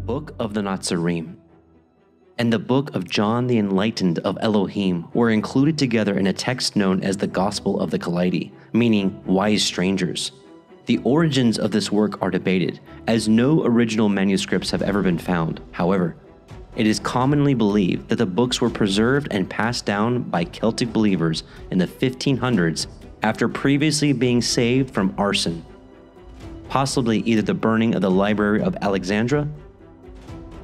Book of the Natsarim and the Book of John the Enlightened of Elohim were included together in a text known as the Gospel of the Kaleidi, meaning wise strangers. The origins of this work are debated, as no original manuscripts have ever been found. However, it is commonly believed that the books were preserved and passed down by Celtic believers in the 1500s after previously being saved from arson, possibly either the burning of the Library of Alexandria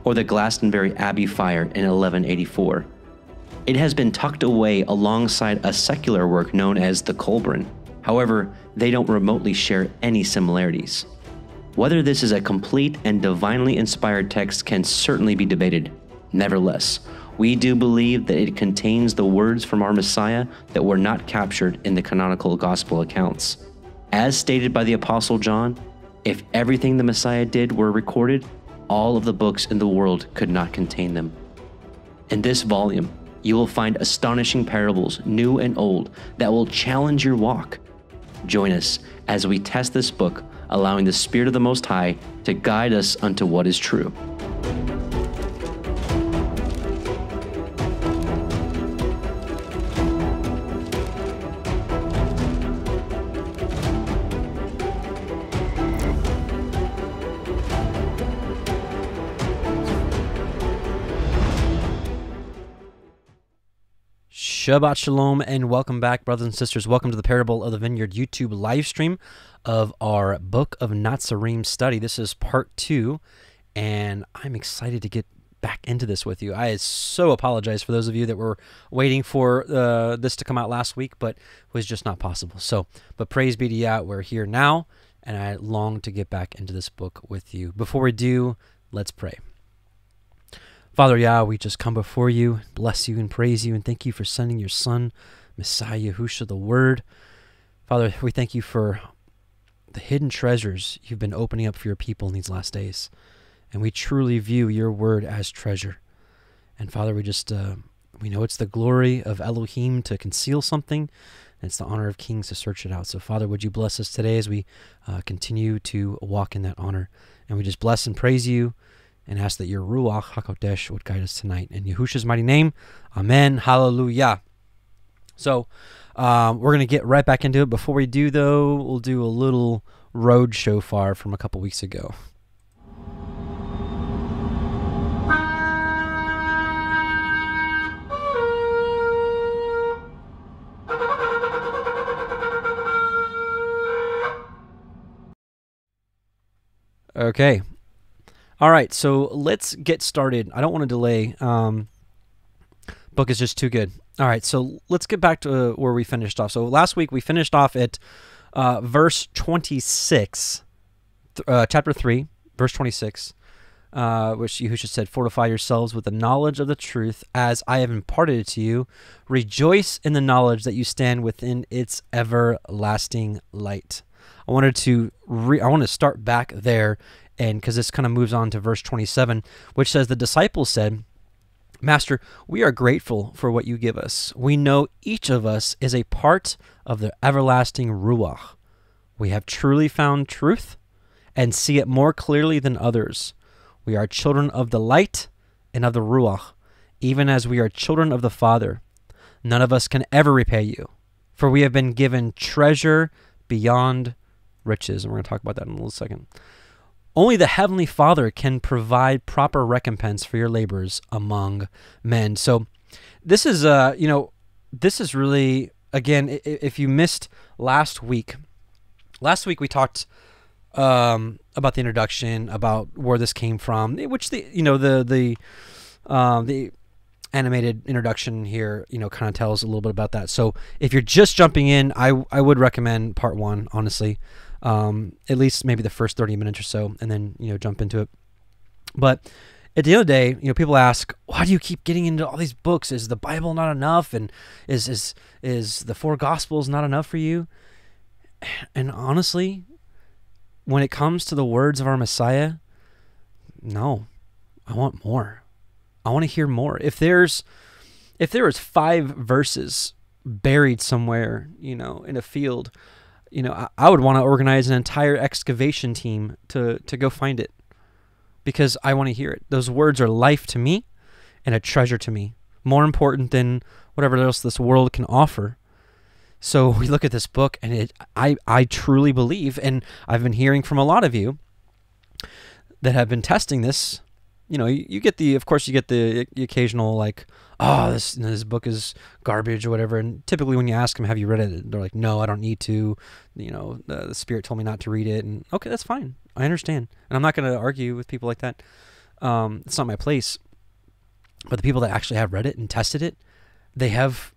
or the Glastonbury Abbey fire in 1184. It has been tucked away alongside a secular work known as the Kolbrin. However, they don't remotely share any similarities. Whether this is a complete and divinely inspired text can certainly be debated. Nevertheless, we do believe that it contains the words from our Messiah that were not captured in the canonical gospel accounts. As stated by the Apostle John, if everything the Messiah did were recorded, all of the books in the world could not contain them. In this volume, you will find astonishing parables, new and old, that will challenge your walk. Join us as we test this book, allowing the Spirit of the Most High to guide us unto what is true. Shabbat Shalom and welcome back, brothers and sisters. Welcome to the Parable of the Vineyard YouTube live stream of our Book of Natsarim study. This is part 2, and I'm excited to get back into this with you. I so apologize for those of you that were waiting for this to come out last week, but it was just not possible. But praise be to Yah, we're here now, and I long to get back into this book with you. Before we do, let's pray. Father Yah, we just come before you, bless you and praise you, and thank you for sending your Son, Messiah Yahushua, the Word. Father, we thank you for the hidden treasures you've been opening up for your people in these last days. And we truly view your Word as treasure. And Father, we know it's the glory of Elohim to conceal something, and it's the honor of kings to search it out. So Father, would you bless us today as we continue to walk in that honor. And we just bless and praise you, and ask that your Ruach HaKodesh would guide us tonight. In Yahushua's mighty name, amen, hallelujah. So we're going to get right back into it. Before we do, though, we'll do a little road shofar from a couple weeks ago. Okay. All right, so let's get started. I don't want to delay. Book is just too good. All right, so let's get back to where we finished off. So last week we finished off at verse 26, chapter 3, verse 26, which Yahushua said, "Fortify yourselves with the knowledge of the truth, as I have imparted it to you. Rejoice in the knowledge that you stand within its everlasting light." I want to start back there, and because this kind of moves on to verse 27, which says, "The disciples said, 'Master, we are grateful for what you give us. We know each of us is a part of the everlasting Ruach. We have truly found truth and see it more clearly than others. We are children of the light and of the Ruach, even as we are children of the Father. None of us can ever repay you, for we have been given treasure beyond riches.'" And we're going to talk about that in a little second. "Only the Heavenly Father can provide proper recompense for your labors among men." So this is, this is really, again, if you missed last week we talked about the introduction, about where this came from, which the animated introduction here, kind of tells a little bit about that. So if you're just jumping in, I would recommend part 1, honestly. At least maybe the first 30 minutes or so, and then, jump into it. But at the end of the day, people ask, why do you keep getting into all these books? Is the Bible not enough? And is the 4 Gospels not enough for you? And honestly, when it comes to the words of our Messiah, no, I want more. I want to hear more. If there was 5 verses buried somewhere, in a field, I would want to organize an entire excavation team to go find it. because I want to hear it. Those words are life to me and a treasure to me, more important than whatever else this world can offer. So we look at this book, and I truly believe, and I've been hearing from a lot of you that have been testing this. You know, you get the occasional like, oh, this book is garbage or whatever. And typically when you ask them, have you read it? They're like, no, I don't need to. You know, the Spirit told me not to read it. And okay, that's fine. I understand. And I'm not going to argue with people like that. It's not my place. But the people that actually have read it and tested it, they have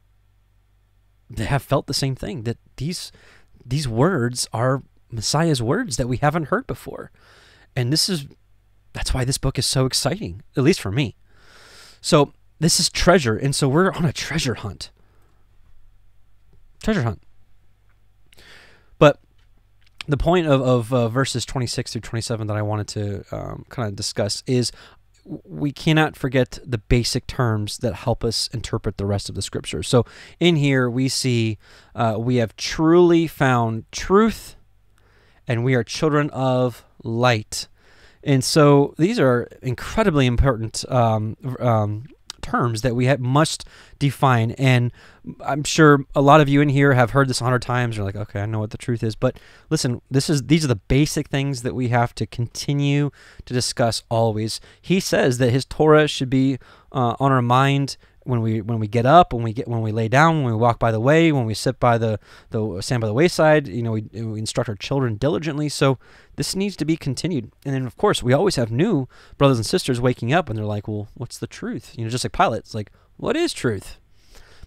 felt the same thing, that these words are Messiah's words that we haven't heard before. And that's why this book is so exciting, at least for me. So this is treasure, and so we're on a treasure hunt. Treasure hunt. But the point of verses 26 through 27 that I wanted to kind of discuss is we cannot forget the basic terms that help us interpret the rest of the scripture. So in here we see we have truly found truth, and we are children of light. And so these are incredibly important terms that we must define. And I'm sure a lot of you in here have heard this 100 times. You're like, okay, I know what the truth is. But listen, these are the basic things that we have to continue to discuss always. He says that his Torah should be on our mind when we get up, when we lay down, when we walk by the way, when we sit by stand by the wayside. You know, we instruct our children diligently. So this needs to be continued. And then, of course, we always have new brothers and sisters waking up, and they're like, well, what's the truth? You know, just like Pilate, it's like, what is truth?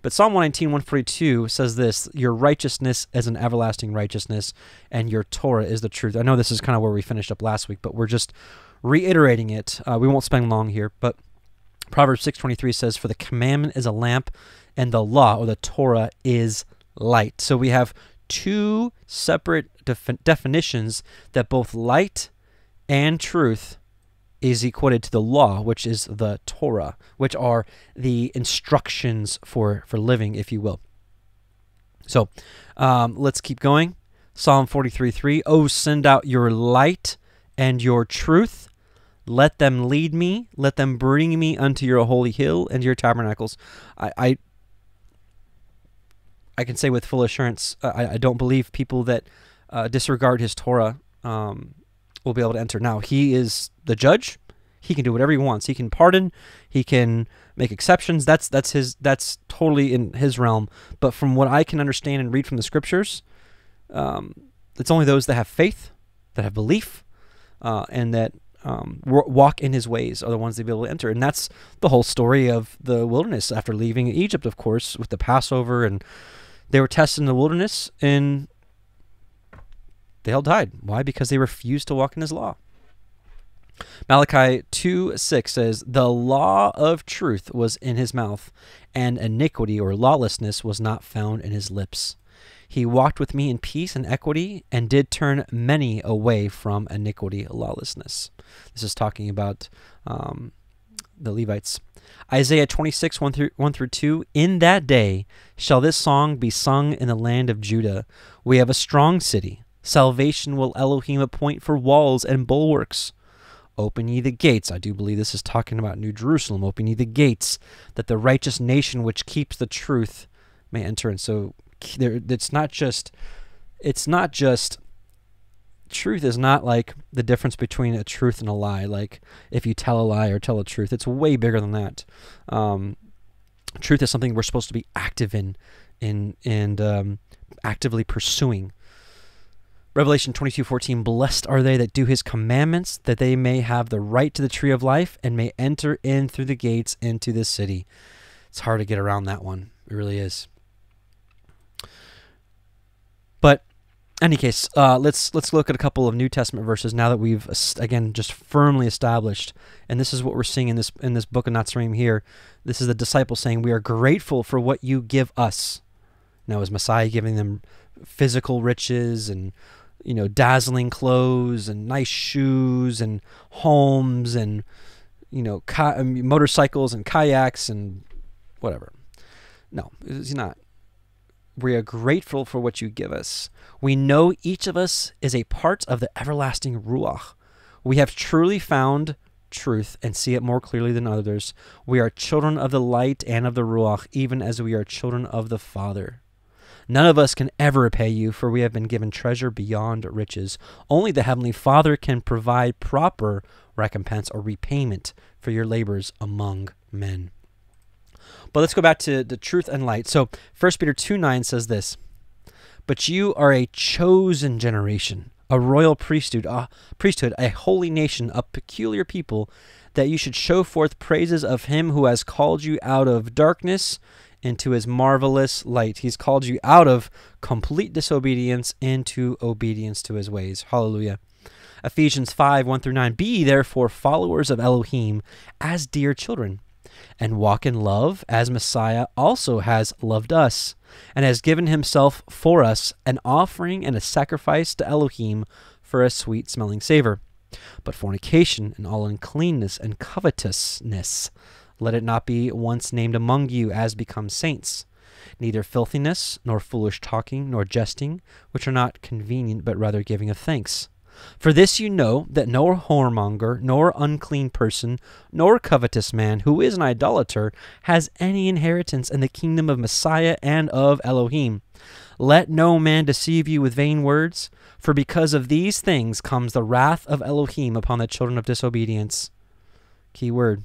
But Psalm 119, 142 says this: your righteousness is an everlasting righteousness, and your Torah is the truth. I know this is kind of where we finished up last week, but we're just reiterating it. We won't spend long here, but Proverbs 6:23 says, for the commandment is a lamp, and the law, or the Torah, is light. So we have two separate definitions that both light and truth is equated to the law, which is the Torah, which are the instructions for living, if you will. So let's keep going. Psalm 43:3, oh, send out your light and your truth. Let them lead me. Let them bring me unto your holy hill and your tabernacles. I can say with full assurance, I don't believe people that disregard his Torah will be able to enter. Now, he is the judge. He can do whatever he wants. He can pardon. He can make exceptions. That's totally in his realm. But from what I can understand and read from the scriptures, it's only those that have faith, that have belief, and that walk in his ways are the ones that be able to enter. And that's the whole story of the wilderness after leaving Egypt, of course, with the Passover. And they were tested in the wilderness, and they all died. Why? Because they refused to walk in his law. Malachi 2:6 says, the law of truth was in his mouth, and iniquity or lawlessness was not found in his lips. He walked with me in peace and equity, and did turn many away from iniquity, lawlessness. This is talking about the Levites. Isaiah 26, 1 through 2, in that day shall this song be sung in the land of Judah. We have a strong city. Salvation will Elohim appoint for walls and bulwarks. Open ye the gates. I do believe this is talking about New Jerusalem. Open ye the gates, that the righteous nation which keeps the truth may enter. And so it's not just truth is not like the difference between a truth and a lie. Like if you tell a lie or tell a truth, it's way bigger than that. Truth is something we're supposed to be active in and actively pursuing. Revelation 22:14, blessed are they that do his commandments, that they may have the right to the tree of life and may enter in through the gates into the city. It's hard to get around that one. It really is. But in any case, let's look at a couple of New Testament verses now that we've, again, just firmly established. And this is what we're seeing in this Book of Natsarim here. This is the disciples saying, we are grateful for what you give us. Now, is Messiah giving them physical riches and, you know, dazzling clothes and nice shoes and homes and, you know, motorcycles and kayaks and whatever? No, he's not. We are grateful for what you give us. We know each of us is a part of the everlasting YAHUAH. We have truly found truth and see it more clearly than others. We are children of the light and of the Ruach, even as we are children of the Father. None of us can ever repay you, for we have been given treasure beyond riches. Only the Heavenly Father can provide proper recompense or repayment for your labors among men. But let's go back to the truth and light. So 1 Peter 2:9 says this, but you are a chosen generation, a royal priesthood, a holy nation, a peculiar people, that you should show forth praises of him who has called you out of darkness into his marvelous light. He's called you out of complete disobedience into obedience to his ways. Hallelujah. Ephesians 5:1-9. Be ye therefore followers of Elohim as dear children, and walk in love as Messiah also has loved us, and has given himself for us, an offering and a sacrifice to Elohim for a sweet-smelling savor. But fornication and all uncleanness and covetousness, let it not be once named among you as becomes saints, neither filthiness, nor foolish talking, nor jesting, which are not convenient, but rather giving of thanks. For this you know, that no whoremonger, nor unclean person, nor covetous man, who is an idolater, has any inheritance in the kingdom of Messiah and of Elohim. Let no man deceive you with vain words, for because of these things comes the wrath of Elohim upon the children of disobedience. Key word.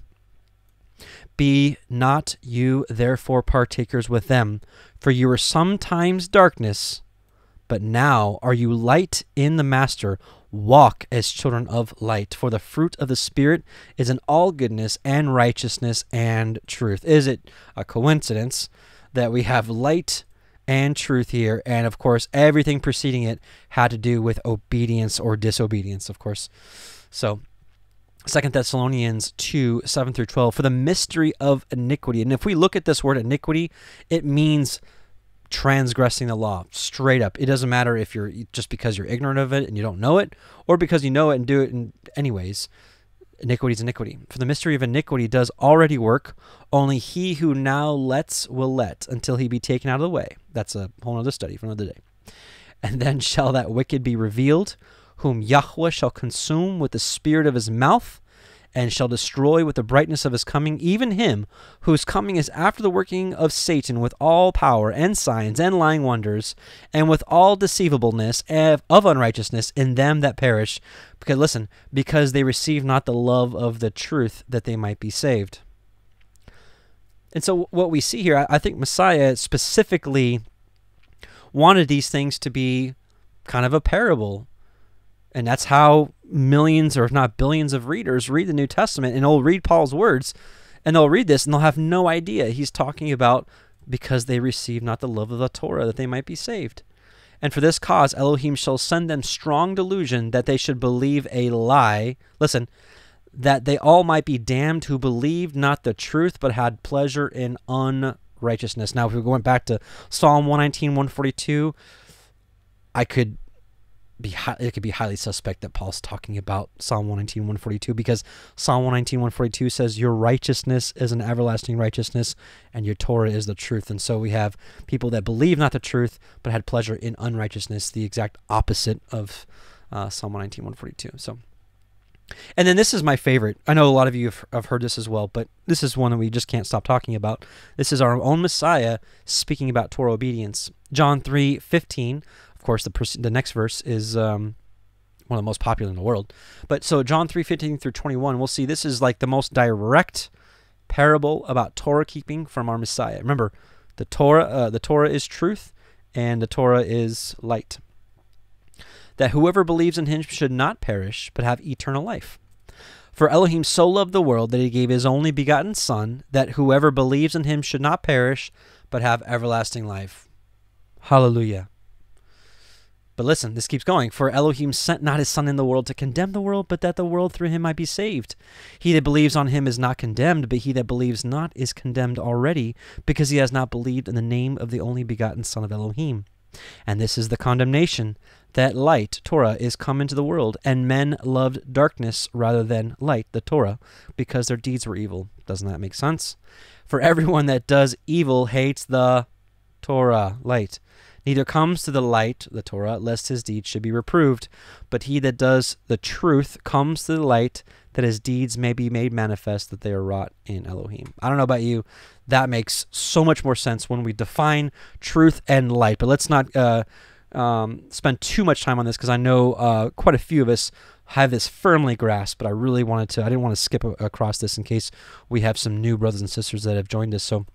Be not you therefore partakers with them, for you were sometimes darkness, but now are you light in the Master. Walk as children of light, for the fruit of the Spirit is in all goodness and righteousness and truth. Is it a coincidence that we have light and truth here? And of course, everything preceding it had to do with obedience or disobedience, of course. So 2 Thessalonians 2:7-12, for the mystery of iniquity. And if we look at this word iniquity, it means transgressing the law, straight up. It doesn't matter if you're just because you're ignorant of it and you don't know it, or because you know it and do it anyways. Iniquity is iniquity. For the mystery of iniquity does already work, only he who now lets will let until he be taken out of the way. That's a whole other study for another day. And then shall that wicked be revealed, whom YAHUAH shall consume with the spirit of his mouth, and shall destroy with the brightness of his coming, even him whose coming is after the working of Satan with all power and signs and lying wonders, and with all deceivableness of unrighteousness in them that perish. Because, listen, because they receive not the love of the truth, that they might be saved. And so what we see here, I think Messiah specifically wanted these things to be kind of a parable. And that's how millions, or if not billions, of readers read the New Testament, and they'll read Paul's words, and they'll read this, and they'll have no idea he's talking about because they receive not the love of the Torah, that they might be saved. And for this cause Elohim shall send them strong delusion, that they should believe a lie. Listen, that they all might be damned who believed not the truth, but had pleasure in unrighteousness. Now, if we went back to Psalm 119, 142, it could be highly suspect that Paul's talking about Psalm 119, 142, because Psalm 119, 142 says, your righteousness is an everlasting righteousness, and your Torah is the truth. And so we have people that believe not the truth, but had pleasure in unrighteousness, the exact opposite of Psalm 119, 142. So, and then this is my favorite. I know a lot of you have heard this as well, but this is one that we just can't stop talking about. This is our own Messiah speaking about Torah obedience. John 3:15. Of course, the next verse is one of the most popular in the world. But so John 3:15-21, we'll see this is like the most direct parable about Torah keeping from our Messiah. Remember, the Torah is truth, and the Torah is light. That whoever believes in him should not perish, but have eternal life. For Elohim so loved the world that he gave his only begotten Son, that whoever believes in him should not perish, but have everlasting life. Hallelujah. But listen, this keeps going. For Elohim sent not his Son in the world to condemn the world, but that the world through him might be saved. He that believes on him is not condemned, but he that believes not is condemned already, because he has not believed in the name of the only begotten Son of Elohim. And this is the condemnation, that light, Torah, is come into the world, and men loved darkness rather than light, the Torah, because their deeds were evil. Doesn't that make sense? For everyone that does evil hates the Torah, light. Neither comes to the light, the Torah, lest his deeds should be reproved. But he that does the truth comes to the light, that his deeds may be made manifest that they are wrought in Elohim. I don't know about you. That makes so much more sense when we define truth and light. But let's not spend too much time on this, because I know quite a few of us have this firmly grasped, but I didn't want to skip across this in case we have some new brothers and sisters that have joined us. So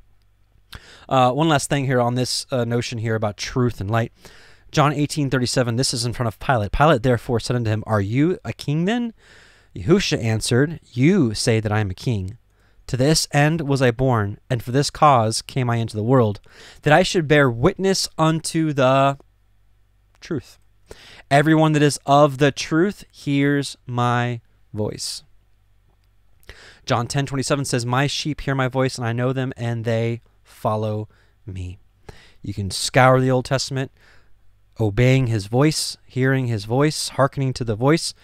one last thing here on this notion here about truth and light. John 18:37, this is in front of Pilate. Pilate therefore said unto him, Are you a king then? YAHUAH answered, You say that I am a king. To this end was I born, and for this cause came I into the world, that I should bear witness unto the truth. Everyone that is of the truth hears my voice. John 10:27 says, My sheep hear my voice, and I know them, and they follow me. You can scour the Old Testament. Obeying his voice, hearing his voice, hearkening to the voice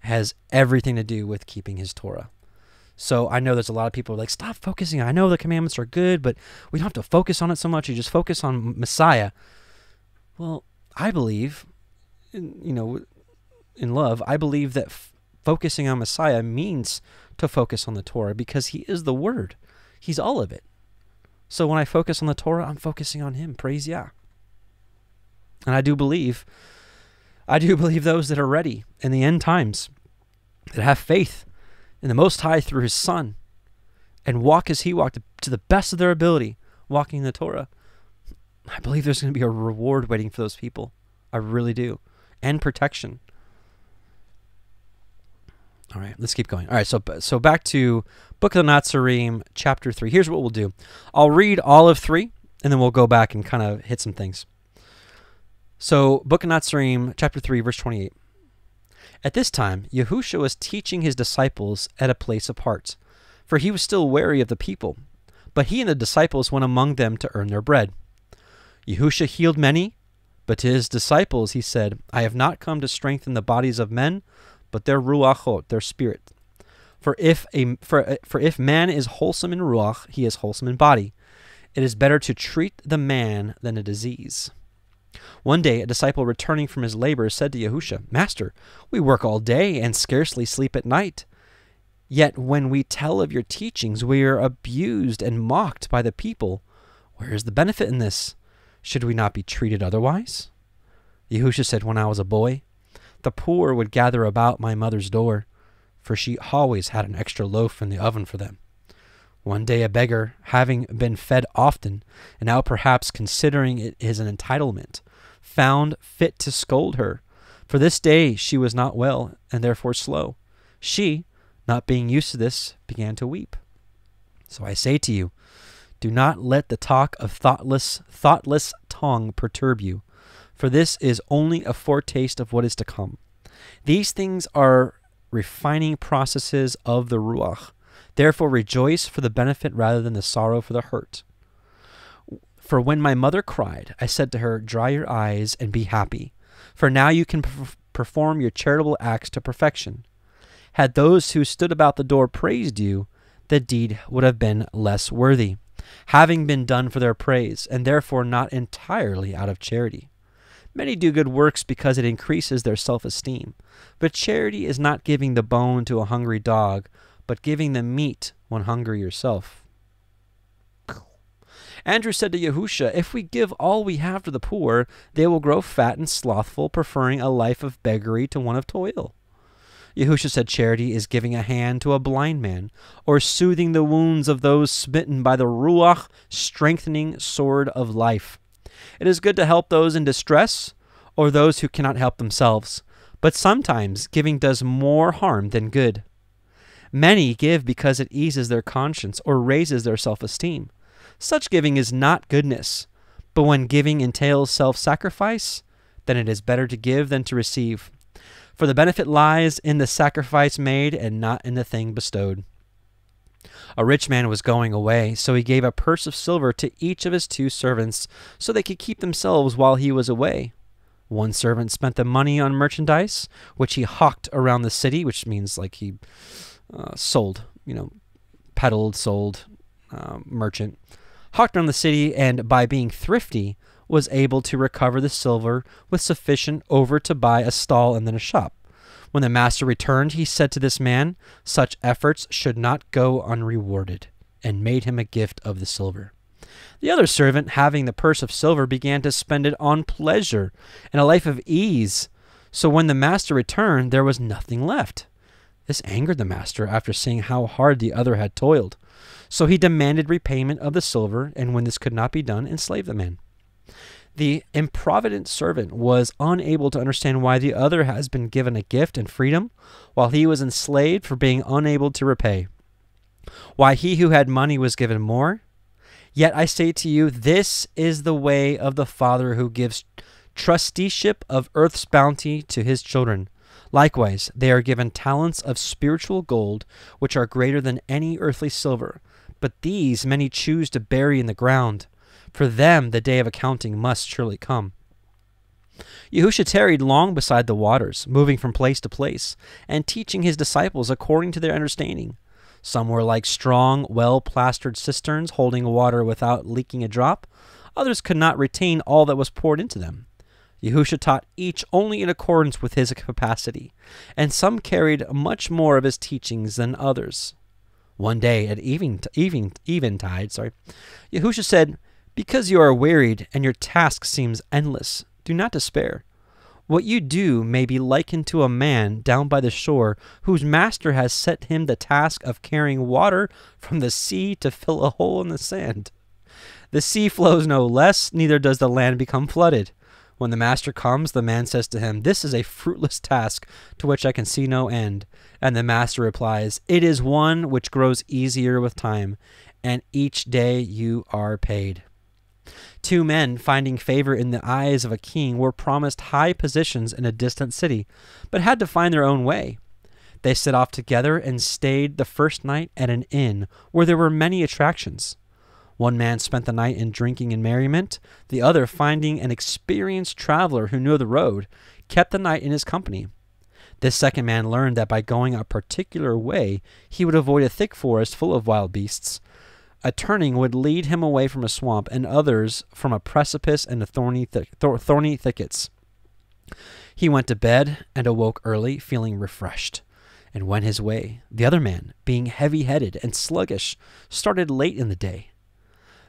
has everything to do with keeping his Torah. So I know there's a lot of people who are like, stop focusing. I know the commandments are good, but we don't have to focus on it so much. You just focus on Messiah. Well, I believe, in love, I believe that focusing on Messiah means to focus on the Torah, because he is the Word. He's all of it. So when I focus on the Torah, I'm focusing on him. Praise Yah. And I do believe those that are ready in the end times, that have faith in the Most High through his Son, and walk as he walked to the best of their ability, walking in the Torah. I believe there's going to be a reward waiting for those people. I really do. And protection. All right, let's keep going. All right, so back to Book of Natsarim, chapter 3. Here's what we'll do. I'll read all of 3, and then we'll go back and kind of hit some things. So, Book of Natsarim, chapter 3, verse 28. At this time, YAHUAH was teaching his disciples at a place apart, for he was still wary of the people. But he and the disciples went among them to earn their bread. YAHUAH healed many, but to his disciples he said, I have not come to strengthen the bodies of men, but their ruachot, their spirit. For if man is wholesome in ruach, he is wholesome in body. It is better to treat the man than a disease. One day, a disciple returning from his labor said to YAHUAH, Master, we work all day and scarcely sleep at night. Yet when we tell of your teachings, we are abused and mocked by the people. Where is the benefit in this? Should we not be treated otherwise? YAHUAH said, When I was a boy, the poor would gather about my mother's door, for she always had an extra loaf in the oven for them. One day a beggar, having been fed often, and now perhaps considering it as an entitlement, found fit to scold her. For this day she was not well, and therefore slow. She, not being used to this, began to weep. So I say to you, do not let the talk of thoughtless tongue perturb you, for this is only a foretaste of what is to come. These things are refining processes of the Ruach. Therefore rejoice for the benefit rather than the sorrow for the hurt. For when my mother cried, I said to her, Dry your eyes and be happy, for now you can perform your charitable acts to perfection. Had those who stood about the door praised you, the deed would have been less worthy, having been done for their praise, and therefore not entirely out of charity. Many do good works because it increases their self-esteem, but charity is not giving the bone to a hungry dog, but giving the meat when hungry yourself. Andrew said to YAHUAH, If we give all we have to the poor, they will grow fat and slothful, preferring a life of beggary to one of toil. YAHUAH said, Charity is giving a hand to a blind man, or soothing the wounds of those smitten by the Ruach, strengthening sword of life. It is good to help those in distress, or those who cannot help themselves, but sometimes giving does more harm than good. Many give because it eases their conscience or raises their self-esteem. Such giving is not goodness, but when giving entails self-sacrifice, then it is better to give than to receive. For the benefit lies in the sacrifice made and not in the thing bestowed. A rich man was going away, so he gave a purse of silver to each of his 2 servants, so they could keep themselves while he was away. One servant spent the money on merchandise, which he hawked around the city, which means like he sold, peddled, sold, merchant, hawked around the city, and by being thrifty, was able to recover the silver with sufficient over to buy a stall and then a shop. When the master returned, he said to this man, "Such efforts should not go unrewarded," and made him a gift of the silver. The other servant, having the purse of silver, began to spend it on pleasure and a life of ease. So when the master returned, there was nothing left. This angered the master after seeing how hard the other had toiled. So he demanded repayment of the silver, and when this could not be done, enslaved the man. The improvident servant was unable to understand why the other has been given a gift and freedom, while he was enslaved for being unable to repay. Why he who had money was given more. Yet I say to you, this is the way of the Father who gives trusteeship of earth's bounty to his children. Likewise, they are given talents of spiritual gold, which are greater than any earthly silver. But these many choose to bury in the ground. For them the day of accounting must surely come. YAHUAH tarried long beside the waters, moving from place to place, and teaching his disciples according to their understanding. Some were like strong, well-plastered cisterns, holding water without leaking a drop. Others could not retain all that was poured into them. YAHUAH taught each only in accordance with his capacity, and some carried much more of his teachings than others. One day at eventide, YAHUAH said, "Because you are wearied and your task seems endless, do not despair. What you do may be likened to a man down by the shore whose master has set him the task of carrying water from the sea to fill a hole in the sand. The sea flows no less, neither does the land become flooded. When the master comes, the man says to him, 'This is a fruitless task to which I can see no end.' And the master replies, 'It is one which grows easier with time, and each day you are paid.'" Two men, finding favor in the eyes of a king, were promised high positions in a distant city, but had to find their own way. They set off together and stayed the first night at an inn where there were many attractions. One man spent the night in drinking and merriment. The other, finding an experienced traveler who knew the road, kept the night in his company. This second man learned that by going a particular way, he would avoid a thick forest full of wild beasts. A turning would lead him away from a swamp, and others from a precipice and thorny thickets. He went to bed and awoke early, feeling refreshed, and went his way. The other man, being heavy-headed and sluggish, started late in the day.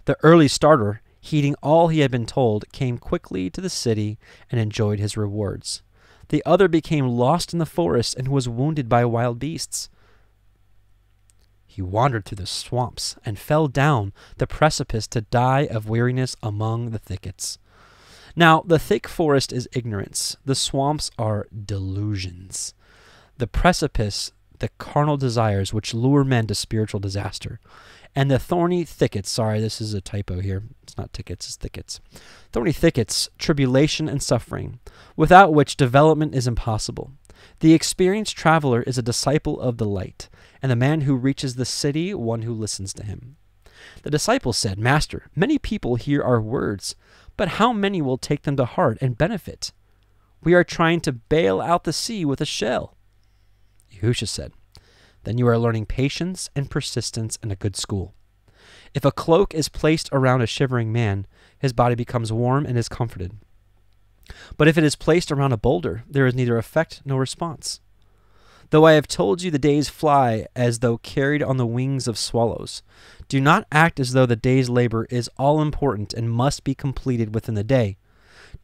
The early starter, heeding all he had been told, came quickly to the city and enjoyed his rewards. The other became lost in the forest and was wounded by wild beasts. He wandered through the swamps and fell down the precipice to die of weariness among the thickets. Now, the thick forest is ignorance. The swamps are delusions. The precipice, the carnal desires which lure men to spiritual disaster. And the thorny thickets, sorry, this is a typo here. It's not tickets, it's thickets. Thorny thickets, tribulation and suffering, without which development is impossible. The experienced traveler is a disciple of the light, and the man who reaches the city, one who listens to him. The disciple said, "Master, many people hear our words, but how many will take them to heart and benefit? We are trying to bail out the sea with a shell." YAHUAH said, "Then you are learning patience and persistence in a good school. If a cloak is placed around a shivering man, his body becomes warm and is comforted. But if it is placed around a boulder, there is neither effect nor response. Though I have told you the days fly as though carried on the wings of swallows, do not act as though the day's labor is all important and must be completed within the day.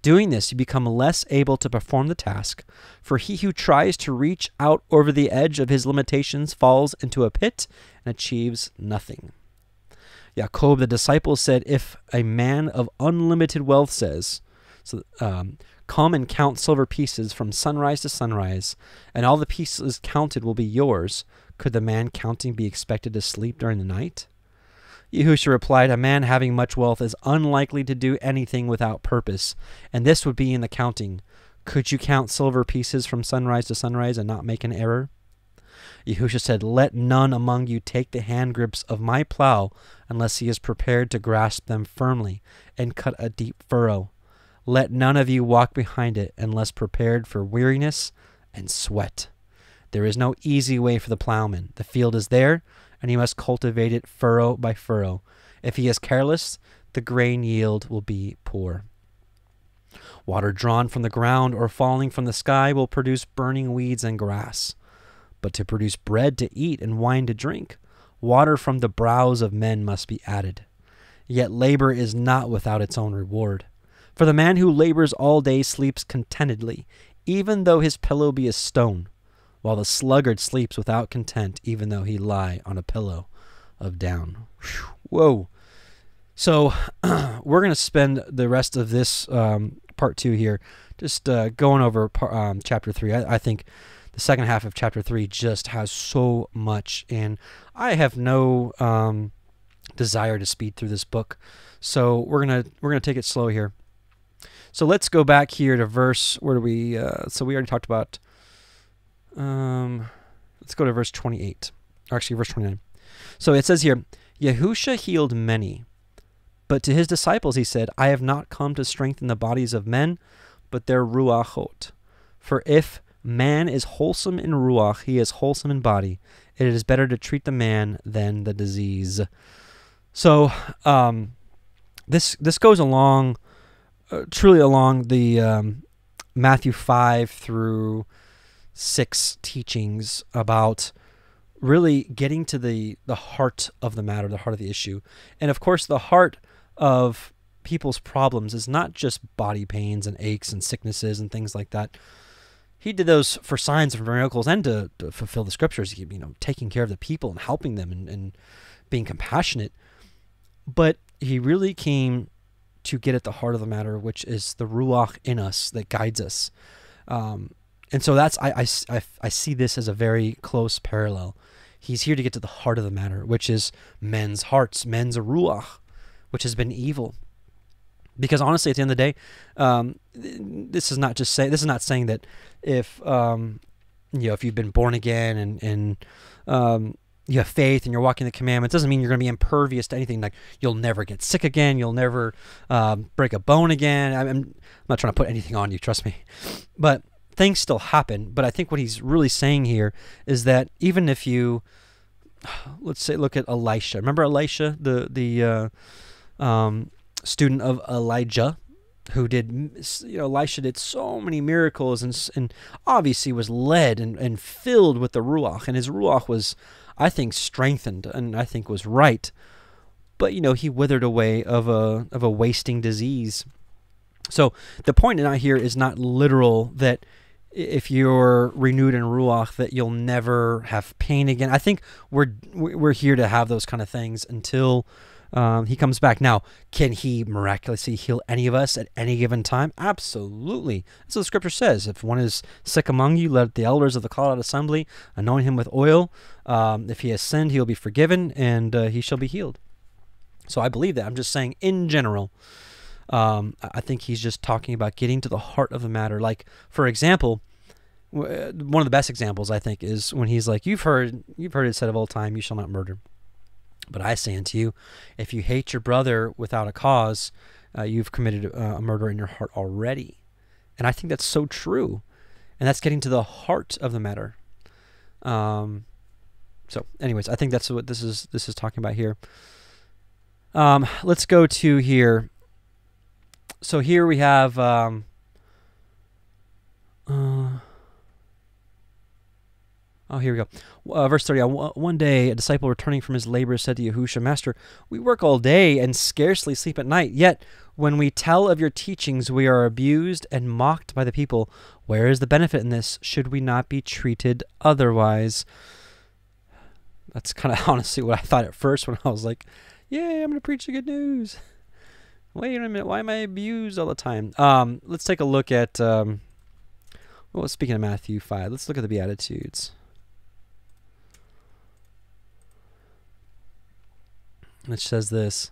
Doing this, you become less able to perform the task, for he who tries to reach out over the edge of his limitations falls into a pit and achieves nothing." Jacob the disciple said, "If a man of unlimited wealth says, come and count silver pieces from sunrise to sunrise, and all the pieces counted will be yours, could the man counting be expected to sleep during the night?" YAHUAH replied, "A man having much wealth is unlikely to do anything without purpose, and this would be in the counting. Could you count silver pieces from sunrise to sunrise and not make an error?" YAHUAH said, "Let none among you take the hand grips of my plow unless he is prepared to grasp them firmly and cut a deep furrow. Let none of you walk behind it unless prepared for weariness and sweat. There is no easy way for the plowman. The field is there, and he must cultivate it furrow by furrow. If he is careless, the grain yield will be poor." Water drawn from the ground or falling from the sky will produce burning weeds and grass. But to produce bread to eat and wine to drink, water from the brows of men must be added. Yet labor is not without its own reward. For the man who labors all day sleeps contentedly, even though his pillow be a stone, while the sluggard sleeps without content, even though he lie on a pillow of down. Whoa. So we're going to spend the rest of this part 2 here just going over chapter 3. I think the second half of chapter 3 just has so much, and I have no desire to speed through this book. So we're gonna take it slow here. So let's go back here to verse, where do we, so we already talked about, let's go to verse 28, or actually verse 29. So it says here, Yahushua healed many, but to his disciples he said, I have not come to strengthen the bodies of men, but their ruachot. For if man is wholesome in ruach, he is wholesome in body. It is better to treat the man than the disease. So this goes along, truly along the Matthew 5 through 6 teachings about really getting to the heart of the matter, the heart of the issue. And of course, the heart of people's problems is not just body pains and aches and sicknesses and things like that. He did those for signs and for miracles and to fulfill the scriptures, taking care of the people and helping them and being compassionate. But he really came to get at the heart of the matter, which is the ruach in us that guides us. And so that's I see this as a very close parallel. He's here to get to the heart of the matter, which is men's hearts, men's ruach, which has been evil. Because honestly, at the end of the day, this is not saying that if if you've been born again and you have faith and you're walking the commandments, doesn't mean you're going to be impervious to anything. Like you'll never get sick again, you'll never break a bone again. I'm not trying to put anything on you, trust me, but things still happen. But I think what he's really saying here is that even if you, let's say, look at Elisha. Remember Elisha, the student of Elijah, who did, Elisha did so many miracles and obviously was led and filled with the Ruach. And his Ruach was, I think, strengthened and I think was right. But, he withered away of a wasting disease. So the point out here is not literal that if you're renewed in Ruach that you'll never have pain again. I think we're here to have those kind of things until he comes back. Now, can he miraculously heal any of us at any given time? Absolutely. That's what the scripture says. If one is sick among you, let the elders of the called out assembly anoint him with oil. If he has sinned, he will be forgiven, and he shall be healed. So I believe that. I'm just saying in general. I think he's just talking about getting to the heart of the matter. Like, for example, one of the best examples, I think, is when he's like, you've heard it said of old time, you shall not murder. But I say unto you, if you hate your brother without a cause, you've committed a murder in your heart already. And I think that's so true. And that's getting to the heart of the matter. So anyways, I think that's what this is talking about here. Let's go to here. So here we have, here we go. Verse 30, one day a disciple returning from his labor said to Yahushua, Master, we work all day and scarcely sleep at night. Yet when we tell of your teachings, we are abused and mocked by the people. Where is the benefit in this? Should we not be treated otherwise? That's kind of honestly what I thought at first when I was like, yay, I'm going to preach the good news. Wait a minute, why am I abused all the time? Let's take a look at, speaking of Matthew 5, let's look at the Beatitudes. Which says this,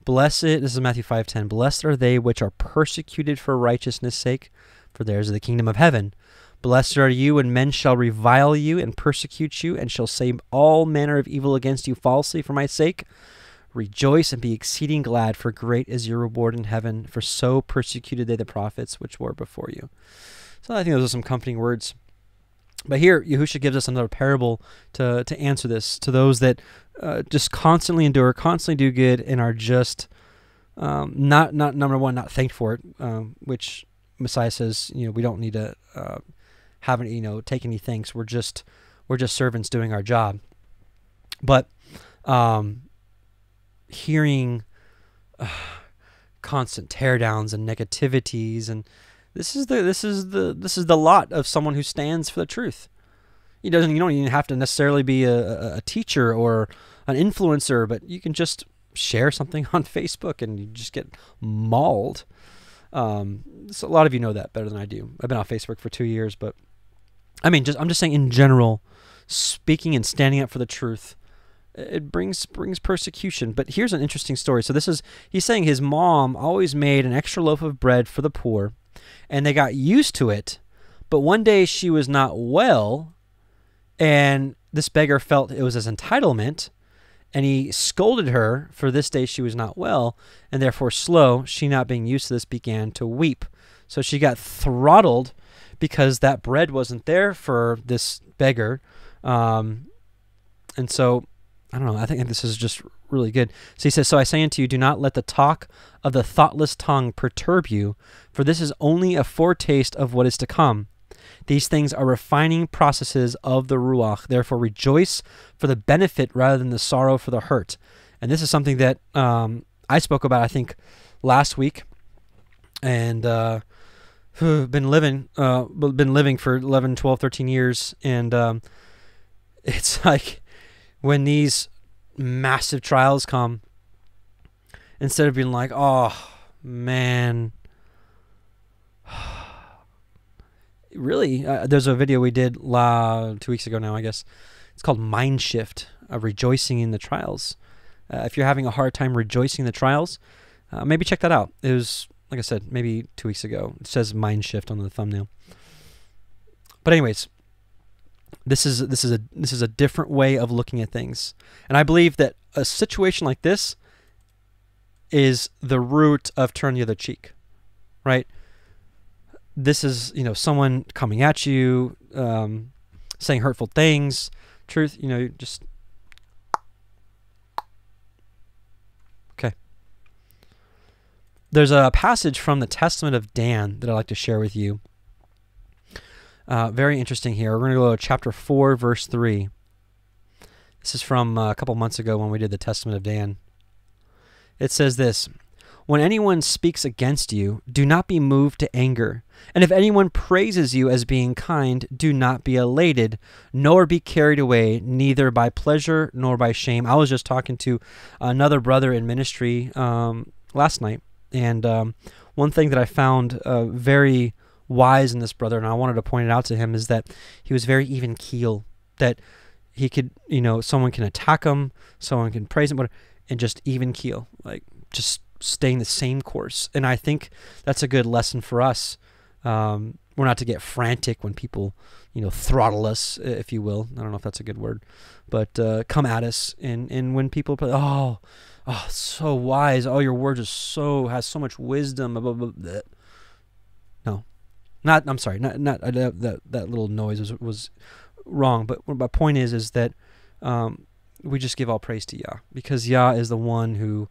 this is Matthew 5:10, blessed are they which are persecuted for righteousness' sake, for theirs is the kingdom of heaven. Blessed are you when men shall revile you and persecute you, and shall say all manner of evil against you falsely for my sake. Rejoice and be exceeding glad, for great is your reward in heaven, for so persecuted they the prophets which were before you. So I think those are some comforting words. But here, Yahushua gives us another parable to answer this, to those that just constantly endure, constantly do good, and are just not number one, not thanked for it, which Messiah says, we don't need to take any thanks. We're just servants doing our job. But hearing constant teardowns and negativities, and this is the lot of someone who stands for the truth. You don't even have to necessarily be a teacher or an influencer, but you can just share something on Facebook and you just get mauled. So a lot of you know that better than I do. I've been on Facebook for 2 years, but I'm just saying in general, speaking and standing up for the truth, it brings persecution. But here's an interesting story. So he's saying his mom always made an extra loaf of bread for the poor, and they got used to it. But one day she was not well, and this beggar felt it was his entitlement, and he scolded her for this day she was not well, and therefore she not being used to this, began to weep. So she got throttled because that bread wasn't there for this beggar. And so, I don't know, I think this is just really good. So he says, so I say unto you, do not let the talk of the thoughtless tongue perturb you, for this is only a foretaste of what is to come. These things are refining processes of the Ruach. Therefore, rejoice for the benefit rather than the sorrow for the hurt. And this is something that I spoke about, I think, last week, and been living for 11, 12, 13 years. And it's like when these massive trials come, instead of being like, oh, man, really, there's a video we did 2 weeks ago now, I guess. It's called Mind Shift, of rejoicing in the trials. If you're having a hard time rejoicing in the trials, maybe check that out. It was, like I said, maybe 2 weeks ago. It says Mind Shift on the thumbnail. But anyways, this is a different way of looking at things. And I believe that a situation like this is the root of turn the other cheek, right? This is, someone coming at you, saying hurtful things, truth, just, okay. There's a passage from the Testament of Dan that I'd like to share with you. Very interesting here. We're going to go to chapter 4, verse 3. This is from a couple months ago when we did the Testament of Dan. It says this: when anyone speaks against you, do not be moved to anger. And if anyone praises you as being kind, do not be elated, nor be carried away, neither by pleasure nor by shame. I was just talking to another brother in ministry last night, and one thing that I found very wise in this brother, and I wanted to point it out to him, is that he was very even keel, that he could, someone can attack him, someone can praise him, and just even keel, like just staying the same course. And I think that's a good lesson for us. We're not to get frantic when people, throttle us, if you will. I don't know if that's a good word, but come at us. And when people play, oh, so wise. Oh, your word has so much wisdom. Blah, blah, blah. No, not. I'm sorry. Not that little noise was wrong. But my point is that we just give all praise to Yah, because Yah is the one who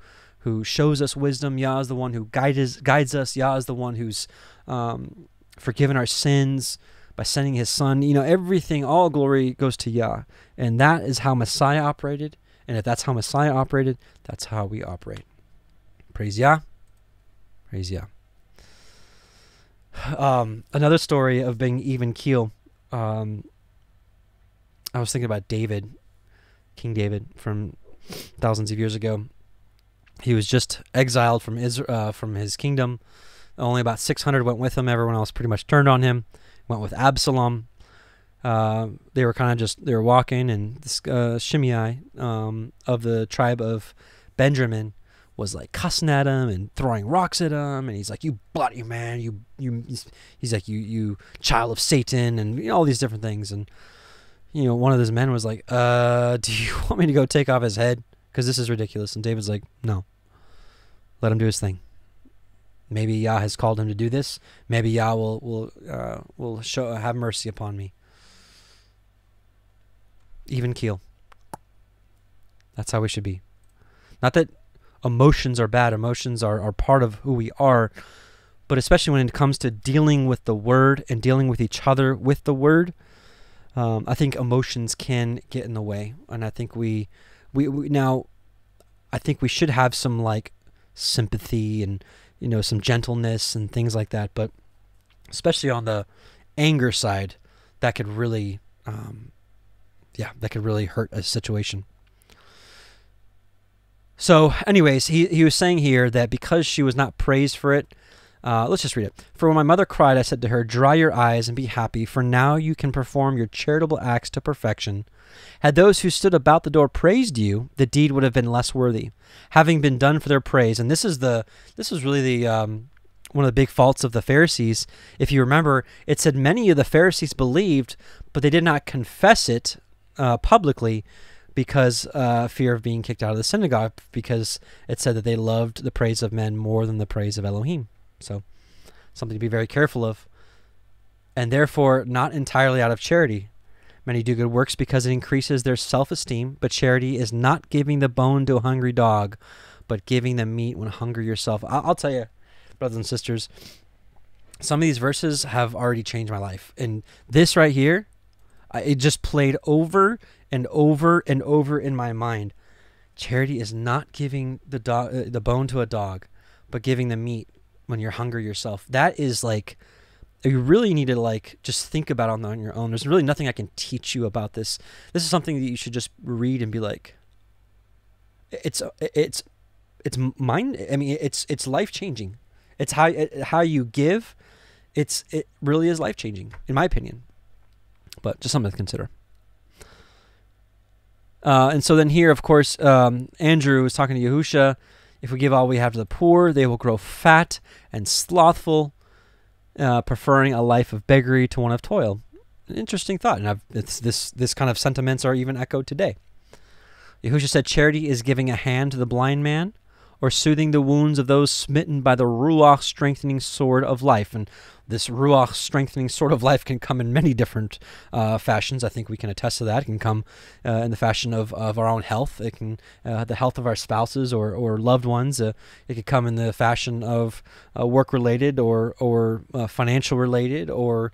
shows us wisdom. Yah is the one who guides us. Yah is the one who's forgiven our sins by sending his son. Everything, all glory goes to Yah. And that is how Messiah operated. And if that's how Messiah operated, that's how we operate. Praise Yah. Praise Yah. Another story of being even keel. I was thinking about David, King David, from thousands of years ago. He was just exiled from Israel, from his kingdom. Only about 600 went with him. Everyone else pretty much turned on him. Went with Absalom. They were walking, and this Shimei of the tribe of Benjamin was like cussing at him and throwing rocks at him, and he's like, "You bloody man, he's like, you child of Satan," and all these different things. And one of his men was like, "Do you want me to go take off his head? Because this is ridiculous." And David's like, "No, let him do his thing. Maybe Yah has called him to do this. Maybe Yah will have mercy upon me." Even keel. That's how we should be. Not that emotions are bad. Emotions are part of who we are. But especially when it comes to dealing with the word and dealing with each other with the word, I think emotions can get in the way. And I think we now, I think we should have some like sympathy and, you know, some gentleness and things like that. But especially on the anger side, that could really, that could really hurt a situation. So anyways, he was saying here that because she was not praised for it, let's just read it. For when my mother cried, I said to her, dry your eyes and be happy, for now you can perform your charitable acts to perfection. Had those who stood about the door praised you, the deed would have been less worthy, having been done for their praise. And this is really the one of the big faults of the Pharisees. If you remember, it said many of the Pharisees believed, but they did not confess it publicly because fear of being kicked out of the synagogue, because it said that they loved the praise of men more than the praise of Elohim. So something to be very careful of. And therefore, not entirely out of charity. Many do good works because it increases their self-esteem, but charity is not giving the bone to a hungry dog, but giving the meat when hungry yourself. I'll tell you, brothers and sisters, some of these verses have already changed my life. And this right here, it just played over and over and over in my mind. Charity is not giving the bone to a dog, but giving the meat when you're hungry yourself. That is like, you really need to like just think about it on your own. There's really nothing I can teach you about this. This is something that you should just read and be like, it's mind. I mean, it's life changing. It's how you give. It really is life changing, in my opinion. But just something to consider. And so then here, of course, Andrew is talking to YAHUAH. If we give all we have to the poor, they will grow fat and slothful, preferring a life of beggary to one of toil. An interesting thought, and this kind of sentiments are even echoed today. YAHUAH said, charity is giving a hand to the blind man, or soothing the wounds of those smitten by the Ruach strengthening sword of life. And this Ruach strengthening sword of life can come in many different fashions. I think we can attest to that. It can come in the fashion of our own health. It can the health of our spouses or loved ones. It could come in the fashion of work-related or financial-related or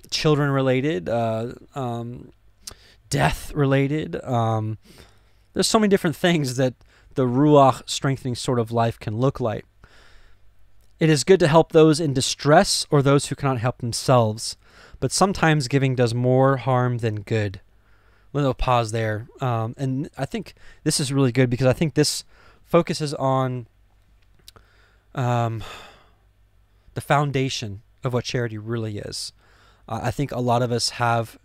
children-related, death-related. There's so many different things that the Ruach strengthening sword of life can look like. It is good to help those in distress or those who cannot help themselves, but sometimes giving does more harm than good. Little pause there. And I think this is really good because I think this focuses on the foundation of what charity really is. I think a lot of us have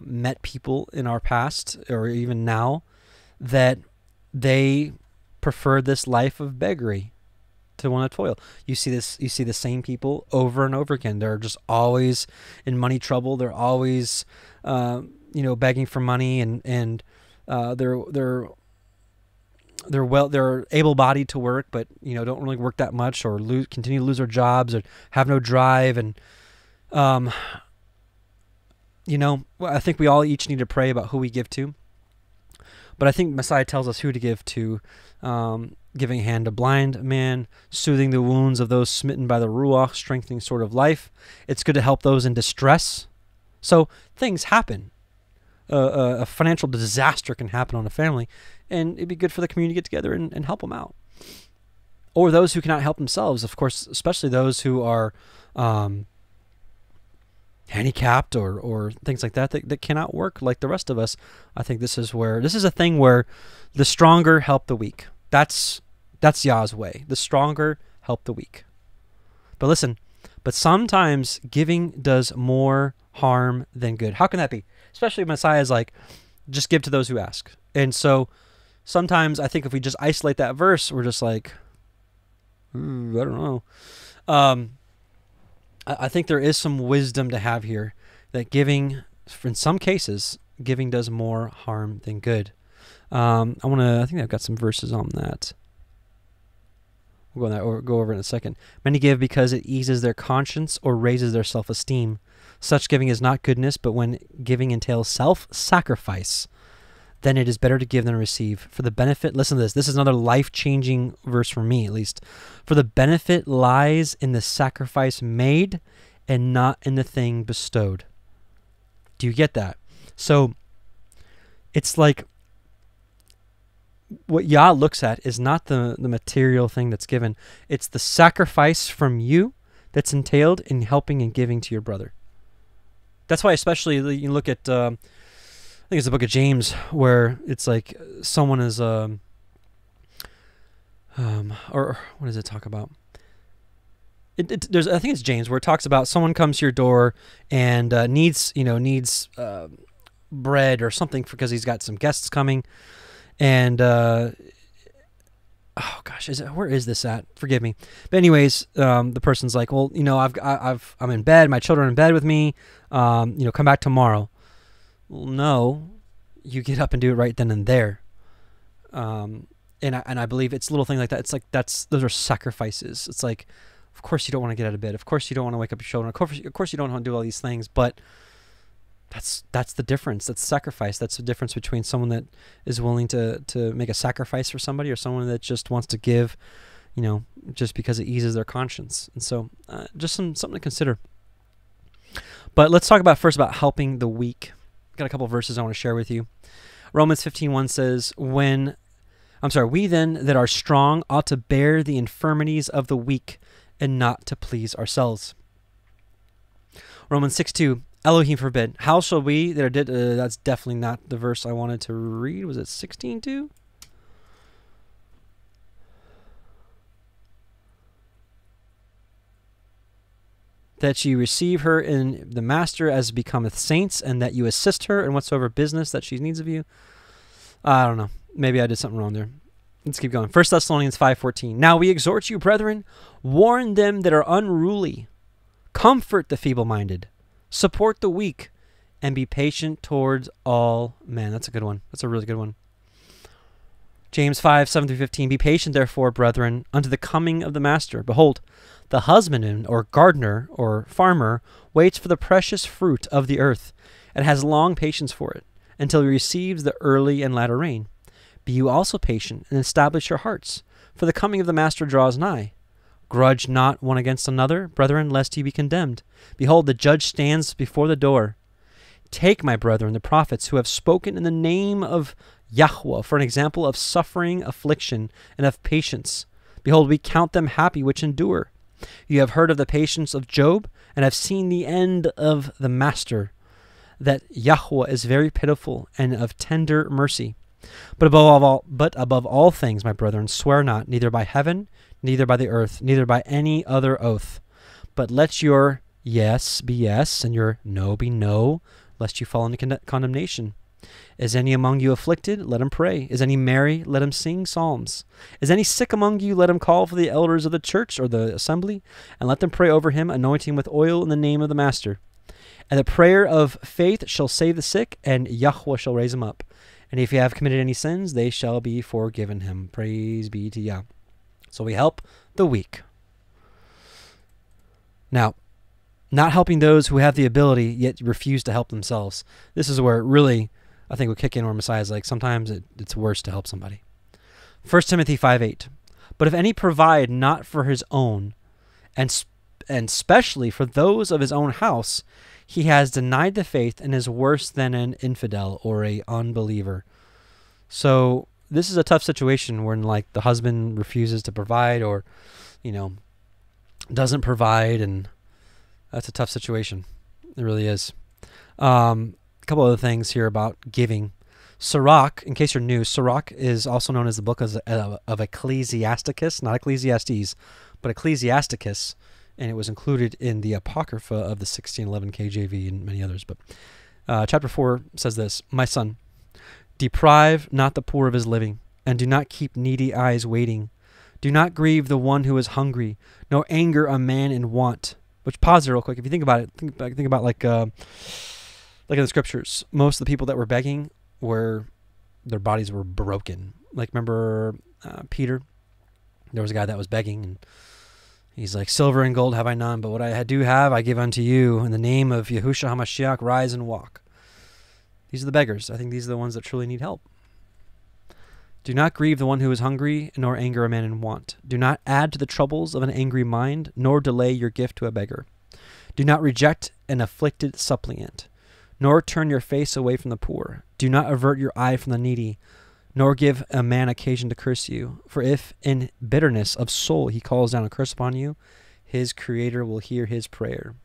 met people in our past or even now that they prefer this life of beggary to one of toil. You see the same people over and over again. They're just always in money trouble. They're always begging for money, and they're able-bodied to work, but don't really work that much, or continue to lose their jobs, or have no drive. And I think we all each need to pray about who we give to. But I think Messiah tells us who to give to, giving a hand to blind man, soothing the wounds of those smitten by the Ruach, strengthening sword of life. It's good to help those in distress. So things happen. A financial disaster can happen on a family, and it'd be good for the community to get together and help them out. Or those who cannot help themselves, of course, especially those who are handicapped or things like that cannot work like the rest of us. I think this is a thing where the stronger help the weak. That's Yah's way. The stronger help the weak. But listen, sometimes giving does more harm than good. How can that be? Especially Messiah is like, just give to those who ask. And so sometimes I think if we just isolate that verse, we're just like, I don't know. I think there is some wisdom to have here, that giving, in some cases, giving does more harm than good. I think I've got some verses on that. We'll go over in a second. Many give because it eases their conscience or raises their self-esteem. Such giving is not goodness, but when giving entails self-sacrifice, then it is better to give than to receive. For the benefit, listen to this. This is another life-changing verse for me, at least. For the benefit lies in the sacrifice made and not in the thing bestowed. Do you get that? So it's like what Yah looks at is not the material thing that's given. It's the sacrifice from you that's entailed in helping and giving to your brother. That's why especially you look at, I think it's the Book of James, where it's like someone is, or what does it talk about? There's, I think it's James, where it talks about someone comes to your door and needs bread or something because he's got some guests coming, and oh gosh, where is this at? Forgive me. But anyways, the person's like, well, I'm in bed, my children are in bed with me. Come back tomorrow. Well, no, you get up and do it right then and there. And I believe it's little things like that. It's like those are sacrifices. It's like, of course you don't want to get out of bed. Of course you don't want to wake up your children. Of course you don't want to do all these things. But that's the difference. That's sacrifice. That's the difference between someone that is willing to make a sacrifice for somebody or someone that just wants to give, just because it eases their conscience. And so just something to consider. But let's talk first about helping the weak. I've got a couple of verses I want to share with you. Romans 15:1 says, we then that are strong ought to bear the infirmities of the weak and not to please ourselves. Romans 6:2, Elohim forbid. How shall we that are dead? That's definitely not the verse I wanted to read. Was it 16:2? That you receive her in the master as becometh saints, and that you assist her in whatsoever business that she needs of you. I don't know. Maybe I did something wrong there. Let's keep going. 1 Thessalonians 5:14. Now we exhort you, brethren, warn them that are unruly, comfort the feeble-minded, support the weak, and be patient towards all men. That's a good one. That's a really good one. James 5:7-15. Be patient, therefore, brethren, unto the coming of the master. Behold, the husbandman or gardener or farmer waits for the precious fruit of the earth, and has long patience for it, until he receives the early and latter rain. Be you also patient, and establish your hearts, for the coming of the master draws nigh. Grudge not one against another, brethren, lest ye be condemned. Behold, the judge stands before the door. Take, my brethren, the prophets who have spoken in the name of YAHUAH for an example of suffering, affliction, and of patience. Behold, we count them happy which endure. You have heard of the patience of Job, and have seen the end of the master, that YAHUAH is very pitiful and of tender mercy. But above all things, my brethren, swear not, neither by heaven, neither by the earth, neither by any other oath. But let your yes be yes, and your no be no, lest you fall into condemnation. Is any among you afflicted? Let him pray. Is any merry? Let him sing psalms. Is any sick among you? Let him call for the elders of the church or the assembly, and let them pray over him, anointing him with oil in the name of the master. And the prayer of faith shall save the sick, and YAHUAH shall raise him up. And if he have committed any sins, they shall be forgiven him. Praise be to Yah. So we help the weak. Now, not helping those who have the ability yet refuse to help themselves. This is where it really, I think, would kick in where Messiah is like, sometimes it's worse to help somebody. 1 Timothy 5:8. But if any provide not for his own, and specially for those of his own house, he has denied the faith and is worse than an infidel or a unbeliever. So this is a tough situation when like the husband refuses to provide or, doesn't provide, and that's a tough situation. It really is. A couple other things here about giving. Sirach, in case you're new, Sirach is also known as the book of Ecclesiasticus, not Ecclesiastes, but Ecclesiasticus. And it was included in the Apocrypha of the 1611 KJV and many others. But chapter 4 says this, My son, deprive not the poor of his living, and do not keep needy eyes waiting. Do not grieve the one who is hungry, nor anger a man in want. Which, pause there real quick. If you think about it, think about like in the scriptures, most of the people that were begging their bodies were broken. Like, remember Peter? There was a guy that was begging, and he's like, silver and gold have I none, but what I do have I give unto you. In the name of Yahushua HaMashiach, rise and walk. These are the beggars. I think these are the ones that truly need help. Do not grieve the one who is hungry, nor anger a man in want. Do not add to the troubles of an angry mind, nor delay your gift to a beggar. Do not reject an afflicted suppliant, nor turn your face away from the poor. Do not avert your eye from the needy, nor give a man occasion to curse you. For if in bitterness of soul he calls down a curse upon you, his Creator will hear his prayer.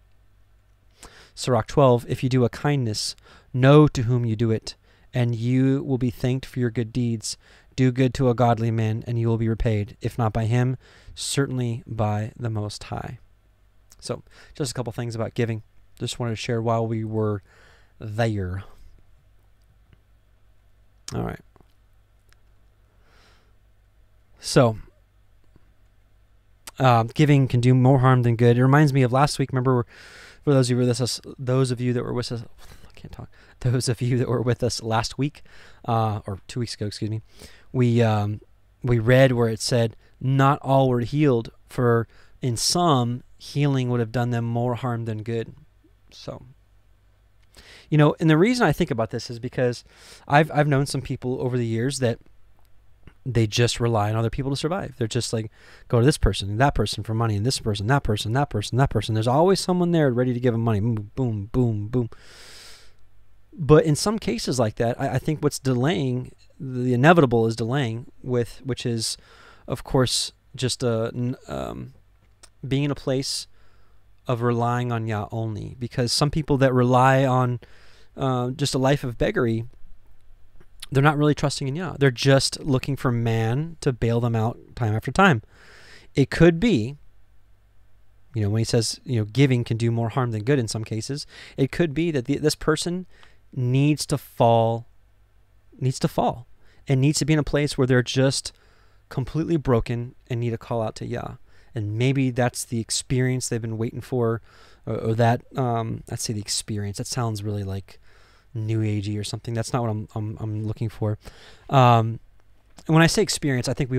Sirach 12, if you do a kindness, know to whom you do it, and you will be thanked for your good deeds. Do good to a godly man, and you will be repaid. If not by him, certainly by the Most High. So, just a couple things about giving. Just wanted to share while we were there. All right. So, giving can do more harm than good. It reminds me of last week. Remember, for those of you that were with us, I can't talk. Those of you that were with us last week, or 2 weeks ago, excuse me, we read where it said, "Not all were healed, for in some healing would have done them more harm than good." So, and the reason I think about this is because I've known some people over the years that they just rely on other people to survive. They're just like, go to this person and that person for money, and this person, that person, that person, that person. There's always someone there ready to give them money. Boom, boom, boom, boom. But in some cases like that, I think what's delaying, the inevitable is delaying, which is, of course, just being in a place of relying on Yah only. Because some people that rely on just a life of beggary, they're not really trusting in Yah. They're just looking for man to bail them out time after time. It could be, when he says, giving can do more harm than good in some cases, it could be that this person needs to fall and needs to be in a place where they're just completely broken and need to call out to Yah. And maybe that's the experience they've been waiting for, or that, let's say the experience. That sounds really like New Agey or something. That's not what I'm looking for. And when I say experience, I think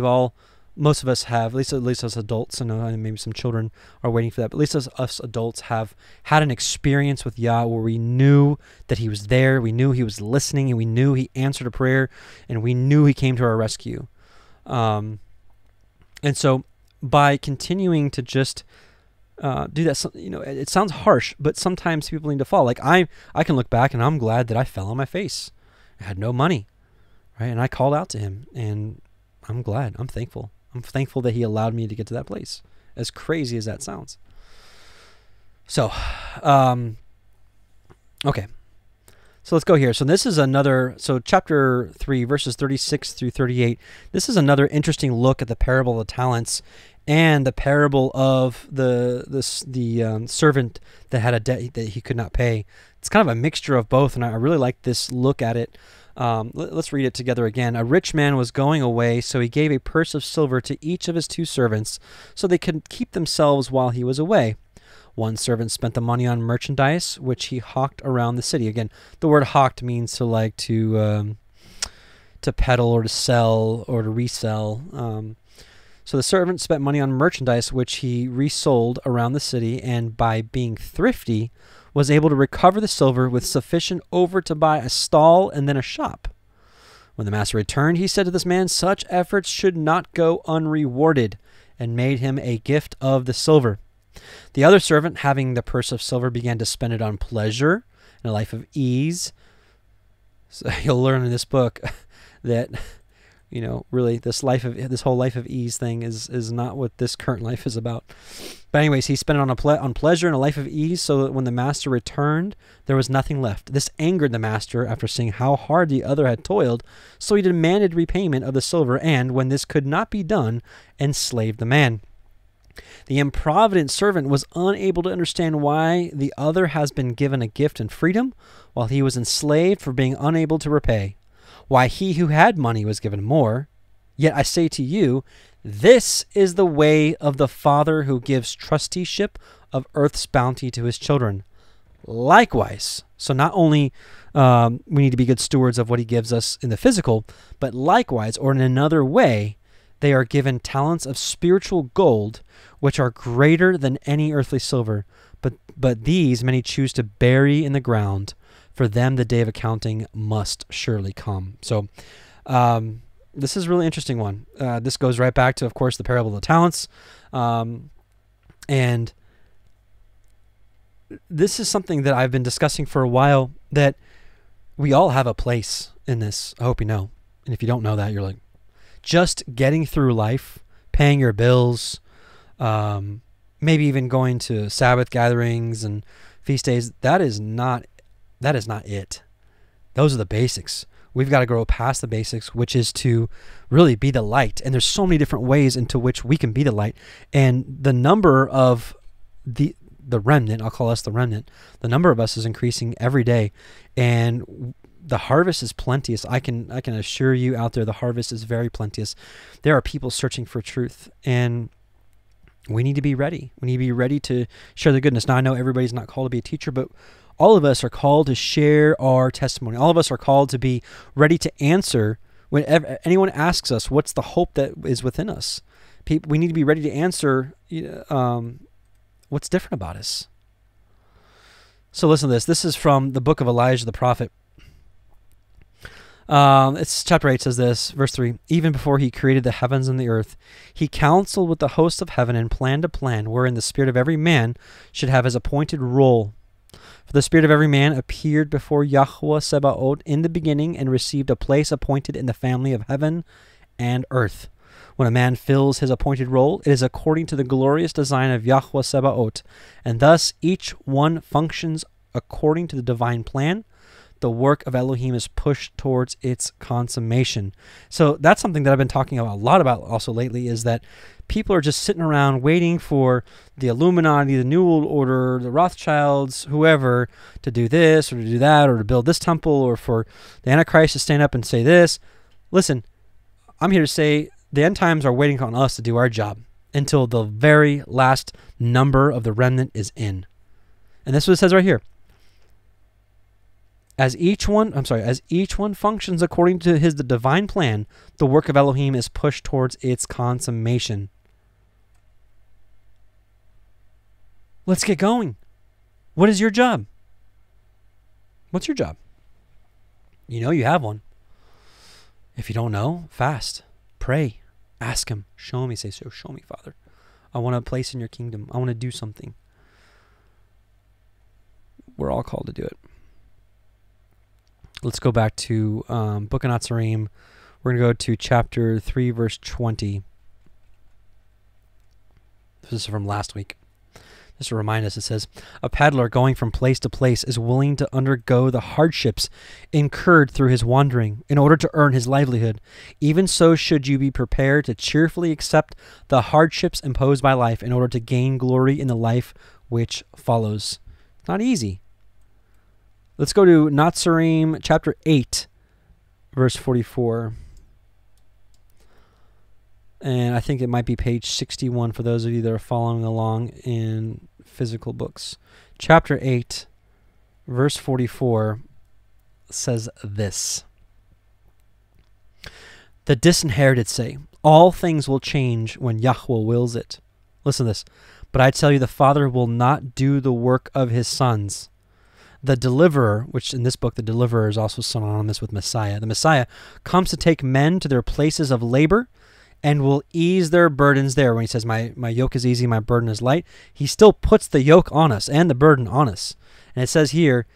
most of us have, at least as adults, and maybe some children are waiting for that, but at least as us adults have had an experience with Yah where we knew that he was there, we knew he was listening, and we knew he answered a prayer, and we knew he came to our rescue. And so by continuing to just do that, it sounds harsh, but sometimes people need to fall. Like I can look back and I'm glad that I fell on my face. I had no money, right? And I called out to him, and I'm glad. I'm thankful. I'm thankful that he allowed me to get to that place, as crazy as that sounds. So, okay. So let's go here. So this is chapter 3, verses 36 through 38. This is another interesting look at the parable of the talents and the parable of the servant that had a debt that he could not pay. It's kind of a mixture of both, and I really like this look at it. Let's read it together again. A rich man was going away, so he gave a purse of silver to each of his 2 servants, so they could keep themselves while he was away. One servant spent the money on merchandise, which he hawked around the city. Again, the word hawked means to peddle or to sell or to resell. So the servant spent money on merchandise, which he resold around the city, and by being thrifty, was able to recover the silver with sufficient over to buy a stall and then a shop. When the master returned, he said to this man, "Such efforts should not go unrewarded," and made him a gift of the silver. The other servant, having the purse of silver, began to spend it on pleasure and a life of ease. So you'll learn in this book that, really this whole life of ease thing is not what this current life is about. But anyways, he spent it on pleasure and a life of ease, so that when the master returned, there was nothing left. This angered the master after seeing how hard the other had toiled, so he demanded repayment of the silver, and when this could not be done, enslaved the man. The improvident servant was unable to understand why the other has been given a gift and freedom, while he was enslaved for being unable to repay. Why he who had money was given more. Yet I say to you, this is the way of the Father who gives trusteeship of earth's bounty to his children. Likewise, so not only we need to be good stewards of what he gives us in the physical, but likewise, or in another way, they are given talents of spiritual gold, which are greater than any earthly silver. But these many choose to bury in the ground. For them, the day of accounting must surely come. So, this is a really interesting one. This goes right back to, of course, the parable of the talents. And this is something that I've been discussing for a while, that we all have a place in this. I hope you know. And if you don't know that, you're like, just getting through life, paying your bills, maybe even going to Sabbath gatherings and feast days, that is not it. Those are the basics. We've got to grow past the basics, which is to really be the light. And there's so many different ways into which we can be the light. And the number of the remnant, I'll call us the remnant, the number of us is increasing every day. And the harvest is plenteous. I can assure you out there, the harvest is very plenteous. There are people searching for truth, and we need to be ready. We need to be ready to share the goodness. Now, I know everybody's not called to be a teacher, but all of us are called to share our testimony. All of us are called to be ready to answer whenever anyone asks us, what's the hope that is within us? We need to be ready to answer what's different about us. So listen to this. This is from the book of Elijah the prophet. It's chapter 8 says this, verse 3, even before he created the heavens and the earth, he counseled with the hosts of heaven and planned a plan wherein the spirit of every man should have his appointed role. For the spirit of every man appeared before YAHUAH Sebaot in the beginning and received a place appointed in the family of heaven and earth. When a man fills his appointed role, it is according to the glorious design of YAHUAH Sebaot, and thus each one functions according to the divine plan. The work of Elohim is pushed towards its consummation. So that's something that I've been talking a lot about also lately, is that people are just sitting around waiting for the Illuminati, the New World Order, the Rothschilds, whoever, to do this or to do that or to build this temple, or for the Antichrist to stand up and say this. Listen, I'm here to say the end times are waiting on us to do our job until the very last number of the remnant is in. And this is what it says right here. As each one functions according to the divine plan, the work of Elohim is pushed towards its consummation. Let's get going. What is your job? What's your job? You know you have one. If you don't know, fast. Pray. Ask him. Show me. Say, so show me, Father. I want a place in your kingdom. I want to do something. We're all called to do it. Let's go back to Book of Natsarim. We're going to go to chapter 3, verse 20. This is from last week. Just to remind us, it says, a paddler going from place to place is willing to undergo the hardships incurred through his wandering in order to earn his livelihood. Even so should you be prepared to cheerfully accept the hardships imposed by life in order to gain glory in the life which follows. It's not easy. Let's go to Natsarim chapter 8, verse 44. And I think it might be page 61 for those of you that are following along in physical books. Chapter 8, verse 44 says this. The disinherited say, all things will change when YAHUAH wills it. Listen to this. But I tell you, the Father will not do the work of his sons. The deliverer, which in this book, the deliverer is also synonymous with Messiah. The Messiah comes to take men to their places of labor and will ease their burdens there. When he says, my yoke is easy, my burden is light, he still puts the yoke on us and the burden on us. And it says here,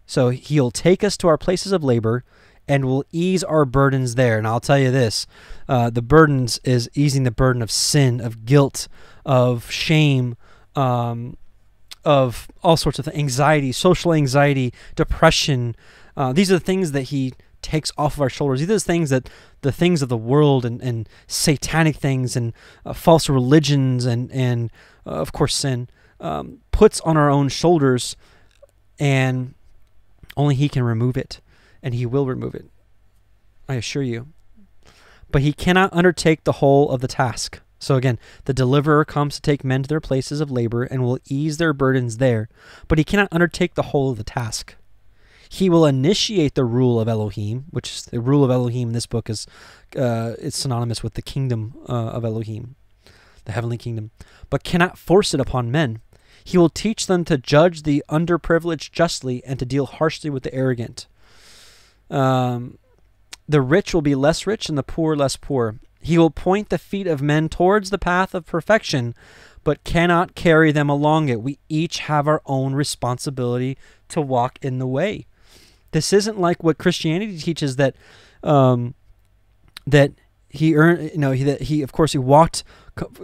so he'll take us to our places of labor and will ease our burdens there. And I'll tell you this, the burdens is easing the burden of sin, of guilt, of shame, of all sorts of anxiety, social anxiety, depression. These are the things that he takes off of our shoulders. These are the things of the world and satanic things and false religions and of course sin puts on our own shoulders, and only he can remove it, and he will remove it, I assure you. But he cannot undertake the whole of the task. So again, the deliverer comes to take men to their places of labor and will ease their burdens there, but he cannot undertake the whole of the task. He will initiate the rule of Elohim, which is the rule of Elohim in this book is it's synonymous with the kingdom of Elohim, the heavenly kingdom, but cannot force it upon men. He will teach them to judge the underprivileged justly and to deal harshly with the arrogant. The rich will be less rich and the poor less poor. He will point the feet of men towards the path of perfection, but cannot carry them along it. We each have our own responsibility to walk in the way. This isn't like what Christianity teaches, that that he earned, that he of course he walked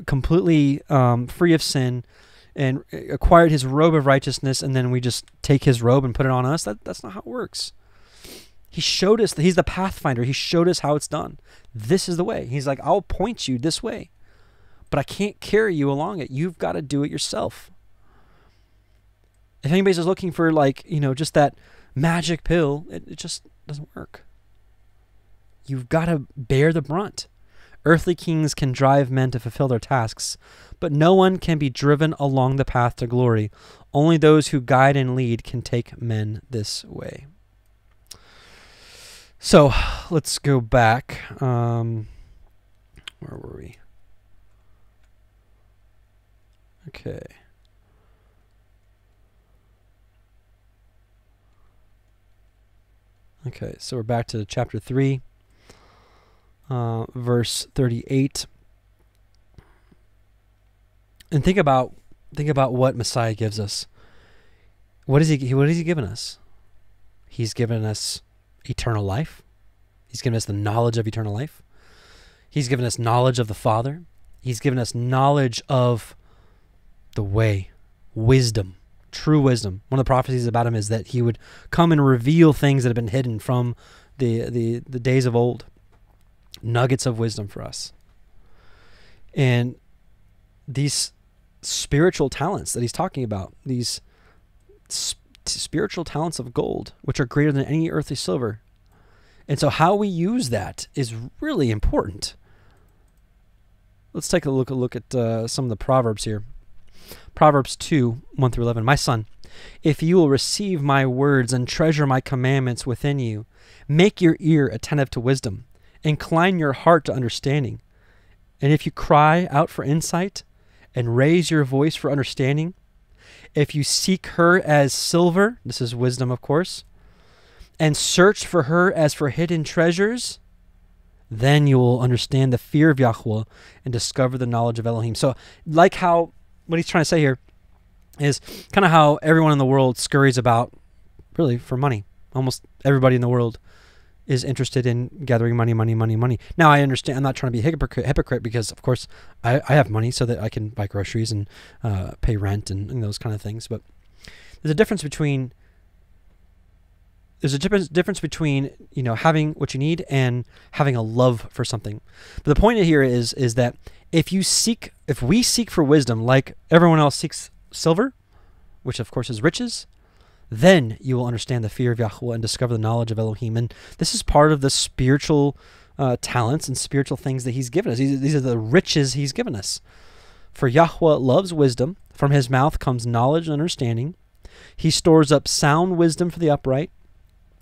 completely free of sin and acquired his robe of righteousness, and then we just take his robe and put it on us. That's not how it works. He showed us, he's the pathfinder. He showed us how it's done. This is the way. He's like, I'll point you this way, but I can't carry you along it. You've got to do it yourself. If anybody's just looking for just that magic pill, it just doesn't work. You've got to bear the brunt. Earthly kings can drive men to fulfill their tasks, but no one can be driven along the path to glory. Only those who guide and lead can take men this way. So let's go back. Where were we? Okay. Okay, so we're back to chapter 3, verse 38. And think about what Messiah gives us. What is he giving us? He's given us eternal life. He's given us the knowledge of eternal life. He's given us knowledge of the Father. He's given us knowledge of the way, wisdom, true wisdom. One of the prophecies about him is that he would come and reveal things that have been hidden from the days of old. Nuggets of wisdom for us. And these spiritual talents that he's talking about, these spiritual talents of gold, which are greater than any earthly silver. And so how we use that is really important. Let's take a look at some of the Proverbs here. Proverbs 2, 1 through 11. My son, if you will receive my words and treasure my commandments within you, make your ear attentive to wisdom, incline your heart to understanding. And if you cry out for insight and raise your voice for understanding, if you seek her as silver, this is wisdom, of course, and search for her as for hidden treasures, then you will understand the fear of YAHUAH and discover the knowledge of Elohim. So like how, what he's trying to say here is kind of how everyone in the world scurries about, really, for money. Almost everybody in the world is interested in gathering money. Now, I understand, I'm not trying to be a hypocrite because, of course, I have money so that I can buy groceries and pay rent and those kind of things. But there's a difference between having what you need and having a love for something. But the point here is that if we seek for wisdom like everyone else seeks silver, which of course is riches, then you will understand the fear of YAHUAH and discover the knowledge of Elohim. And this is part of the spiritual talents and spiritual things that he's given us. These are the riches he's given us. For YAHUAH loves wisdom. From his mouth comes knowledge and understanding. He stores up sound wisdom for the upright.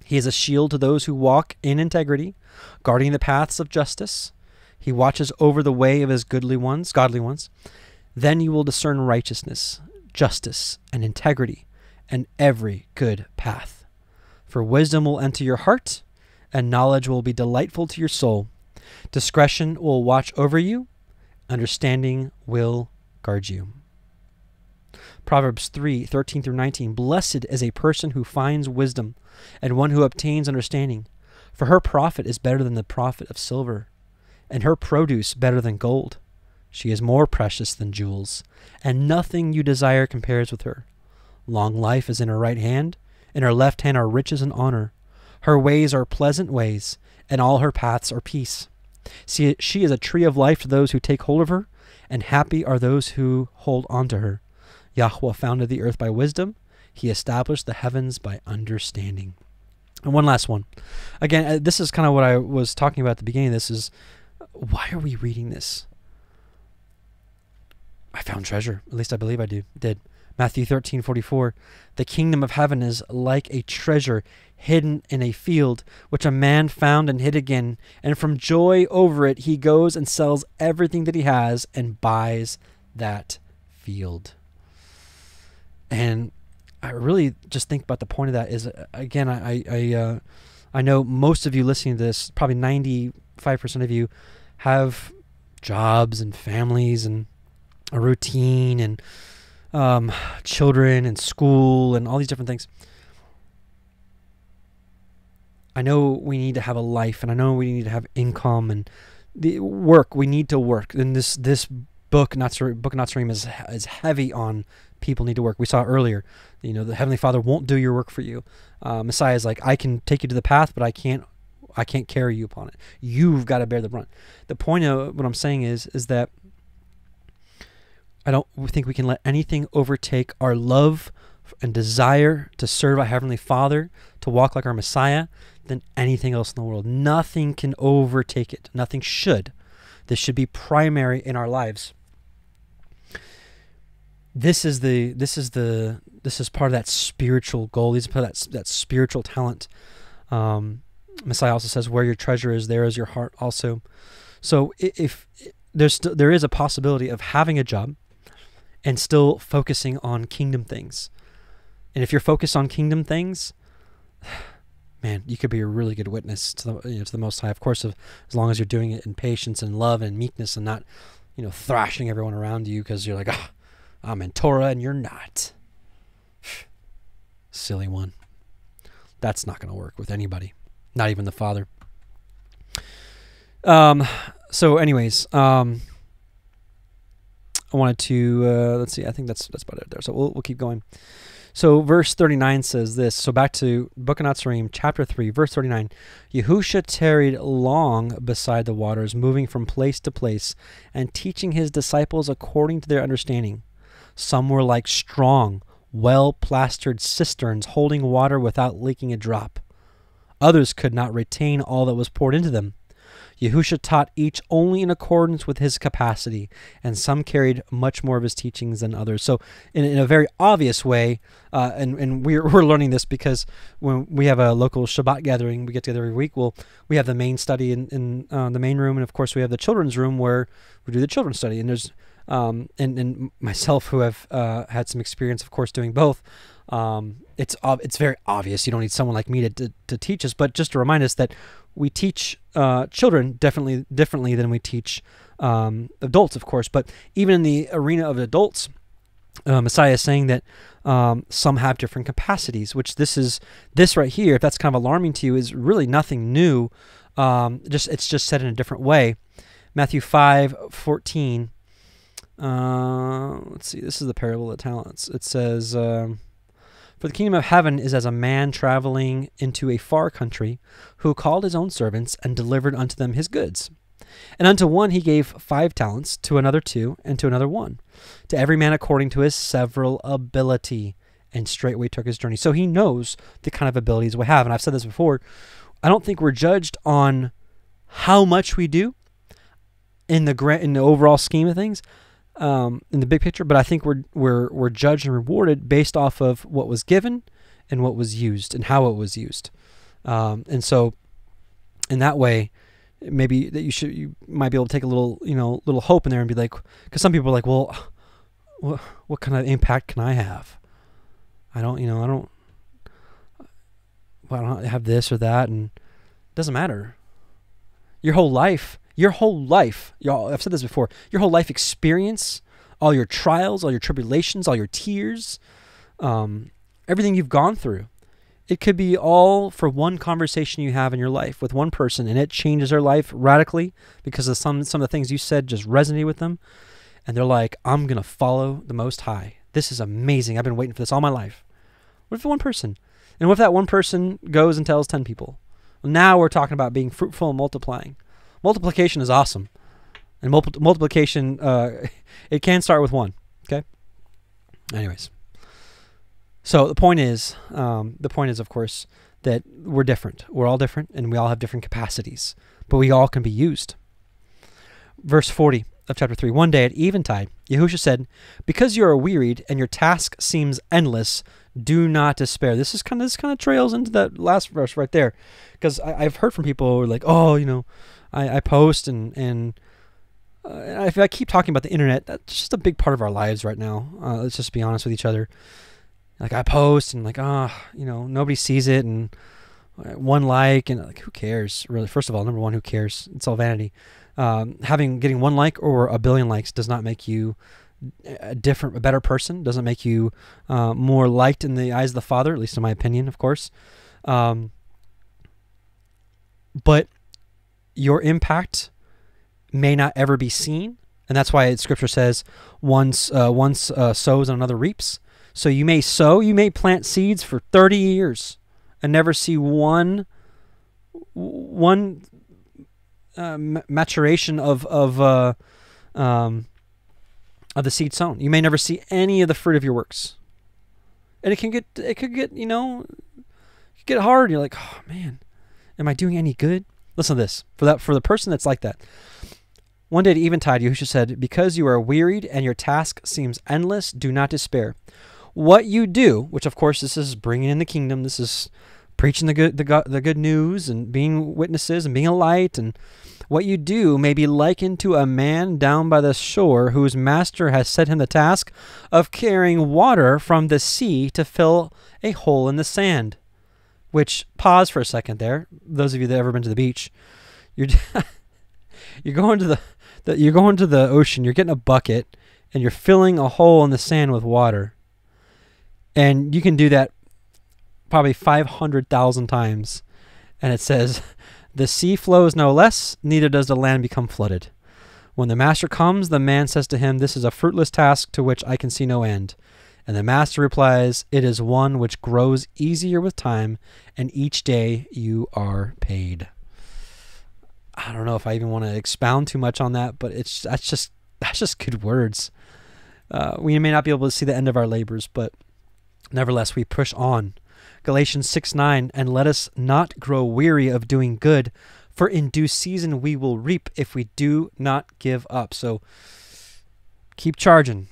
He is a shield to those who walk in integrity, guarding the paths of justice. He watches over the way of his godly ones. Then you will discern righteousness, justice, and integrity, and every good path. For wisdom will enter your heart, and knowledge will be delightful to your soul. Discretion will watch over you. Understanding will guard you. Proverbs 3, 13 through 19. Blessed is a person who finds wisdom, and one who obtains understanding. For her profit is better than the profit of silver, and her produce better than gold. She is more precious than jewels, and nothing you desire compares with her. Long life is in her right hand, in her left hand are riches and honor. Her ways are pleasant ways, and all her paths are peace. See, she is a tree of life to those who take hold of her, and happy are those who hold on to her. YAHUAH founded the earth by wisdom. He established the heavens by understanding. And one last one. Again, this is kind of what I was talking about at the beginning. This is, why are we reading this? I found treasure. At least I believe I did. Matthew 13:44. The kingdom of heaven is like a treasure hidden in a field, which a man found and hid again. And from joy over it, he goes and sells everything that he has and buys that field. And I really just think about the point of that is, again, I I know most of you listening to this, probably 95% of you, have jobs and families and a routine and children and school and all these different things. I know we need to have a life, and I know we need to have income and the work. We need to work. And this book of Natsarim is heavy on people need to work. We saw earlier, the Heavenly Father won't do your work for you. Messiah is like, I can take you to the path, but I can't carry you upon it. You've got to bear the brunt. The point of what I'm saying is that I don't think we can let anything overtake our love and desire to serve our Heavenly Father, to walk like our Messiah, than anything else in the world. Nothing can overtake it. Nothing should. This should be primary in our lives. This is part of that spiritual goal. This is part of that spiritual talent. Messiah also says, where your treasure is, there is your heart also. So if there is a possibility of having a job and still focusing on kingdom things. And if you're focused on kingdom things, man, you could be a really good witness to the Most High. Of course, as long as you're doing it in patience and love and meekness and not, thrashing everyone around you because you're like, I'm in Torah and you're not. Silly one. That's not going to work with anybody, not even the Father. So anyways, I wanted to, let's see, I think that's about it there. So we'll keep going. So verse 39 says this. So back to Book of Natsarim, chapter 3, verse 39. YAHUAH tarried long beside the waters, moving from place to place, and teaching his disciples according to their understanding. Some were like strong, well-plastered cisterns, holding water without leaking a drop. Others could not retain all that was poured into them. YAHUAH taught each only in accordance with his capacity, and some carried much more of his teachings than others. So in a very obvious way, and we're learning this because when we have a local Shabbat gathering, we get together every week, we have the main study in the main room, and of course we have the children's room where we do the children's study. And there's and myself, who have had some experience, of course, doing both, it's very obvious. You don't need someone like me to teach us, but just to remind us that we teach children differently than we teach adults, of course. But even in the arena of adults, Messiah is saying that some have different capacities, which this right here, if that's kind of alarming to you, is really nothing new. It's just said in a different way. Matthew 5:14. Let's see. This is the parable of the talents. It says, "For the kingdom of heaven is as a man traveling into a far country, who called his own servants and delivered unto them his goods. And unto one he gave 5 talents, to another 2, and to another 1, to every man according to his several ability. And straightway took his journey." So he knows the kind of abilities we have. And I've said this before. I don't think we're judged on how much we do in the overall scheme of things, in the big picture, but I think we're judged and rewarded based off of what was given and what was used and how it was used. And so in that way, maybe that you might be able to take a little hope in there and be like, because some people are like, well, what kind of impact can I have? I don't have this or that, and it doesn't matter. Your whole life, y'all, I've said this before, your whole life experience, all your trials, all your tribulations, all your tears, everything you've gone through, it could be all for one conversation you have in your life with one person, and it changes their life radically because of some of the things you said just resonated with them, and they're like, I'm going to follow the Most High. This is amazing. I've been waiting for this all my life. What if one person? And what if that one person goes and tells 10 people? Well, now we're talking about being fruitful and multiplying. Multiplication is awesome. And multiplication, it can start with 1. Okay? Anyways. So the point is, of course, that we're different. We're all different, and we all have different capacities. But we all can be used. Verse 40 of chapter 3. One day at eventide, YAHUAH said, "Because you are wearied and your task seems endless, do not despair." This kind of trails into that last verse right there, because I've heard from people who are like, "Oh, I post and if I keep talking about the internet, that's just a big part of our lives right now. Let's just be honest with each other. Like I post and like, nobody sees it, and one like, and like, who cares, really? First of all, number one, who cares? It's all vanity. Getting one like or a billion likes does not make you a better person. Doesn't make you more liked in the eyes of the Father, at least in my opinion, of course. But your impact may not ever be seen, and that's why Scripture says, once sows and another reaps. So you may sow, you may plant seeds for 30 years and never see one maturation of the seed sown. You may never see any of the fruit of your works, and it could get get hard. You're like, oh man, am I doing any good? Listen to this. For the person that's like that. One day at eventide, Yahushua said, because you are wearied and your task seems endless, do not despair. What you do, which of course this is bringing in the kingdom, this is preaching the good news and being witnesses and being a light, and what you do may be likened to a man down by the shore whose master has set him the task of carrying water from the sea to fill a hole in the sand. Which, pause for a second there. Those of you that have ever been to the beach, you're going to the ocean. You're getting a bucket and you're filling a hole in the sand with water, and you can do that probably 500,000 times. And it says, the sea flows no less, neither does the land become flooded. When the master comes, the man says to him, this is a fruitless task to which I can see no end. And the master replies, it is one which grows easier with time, and each day you are paid. I don't know if I even want to expound too much on that, but that's just good words. We may not be able to see the end of our labors, but nevertheless we push on. Galatians 6:9, and let us not grow weary of doing good, for in due season we will reap if we do not give up. So keep charging.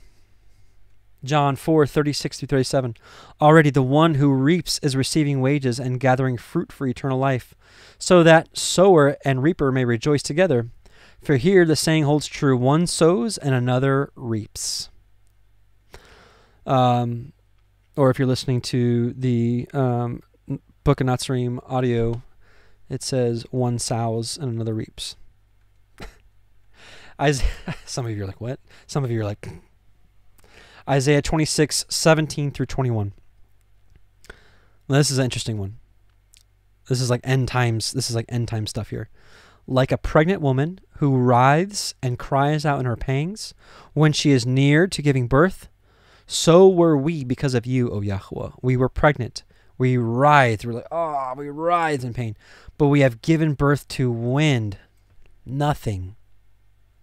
John 4:36-37. Already the one who reaps is receiving wages and gathering fruit for eternal life, so that sower and reaper may rejoice together. For here the saying holds true, one sows and another reaps. Or if you're listening to the Book of Natsarim audio, it says one sows and another reaps. Some of you are like, what? Some of you are like... Isaiah 26:17-21. Now, this is an interesting one. This is like end times. This is like end time stuff here. Like a pregnant woman who writhes and cries out in her pangs when she is near to giving birth, so were we because of you, O YAHUAH. We were pregnant. We writhed. We're like, we writhed in pain. But we have given birth to wind, nothing,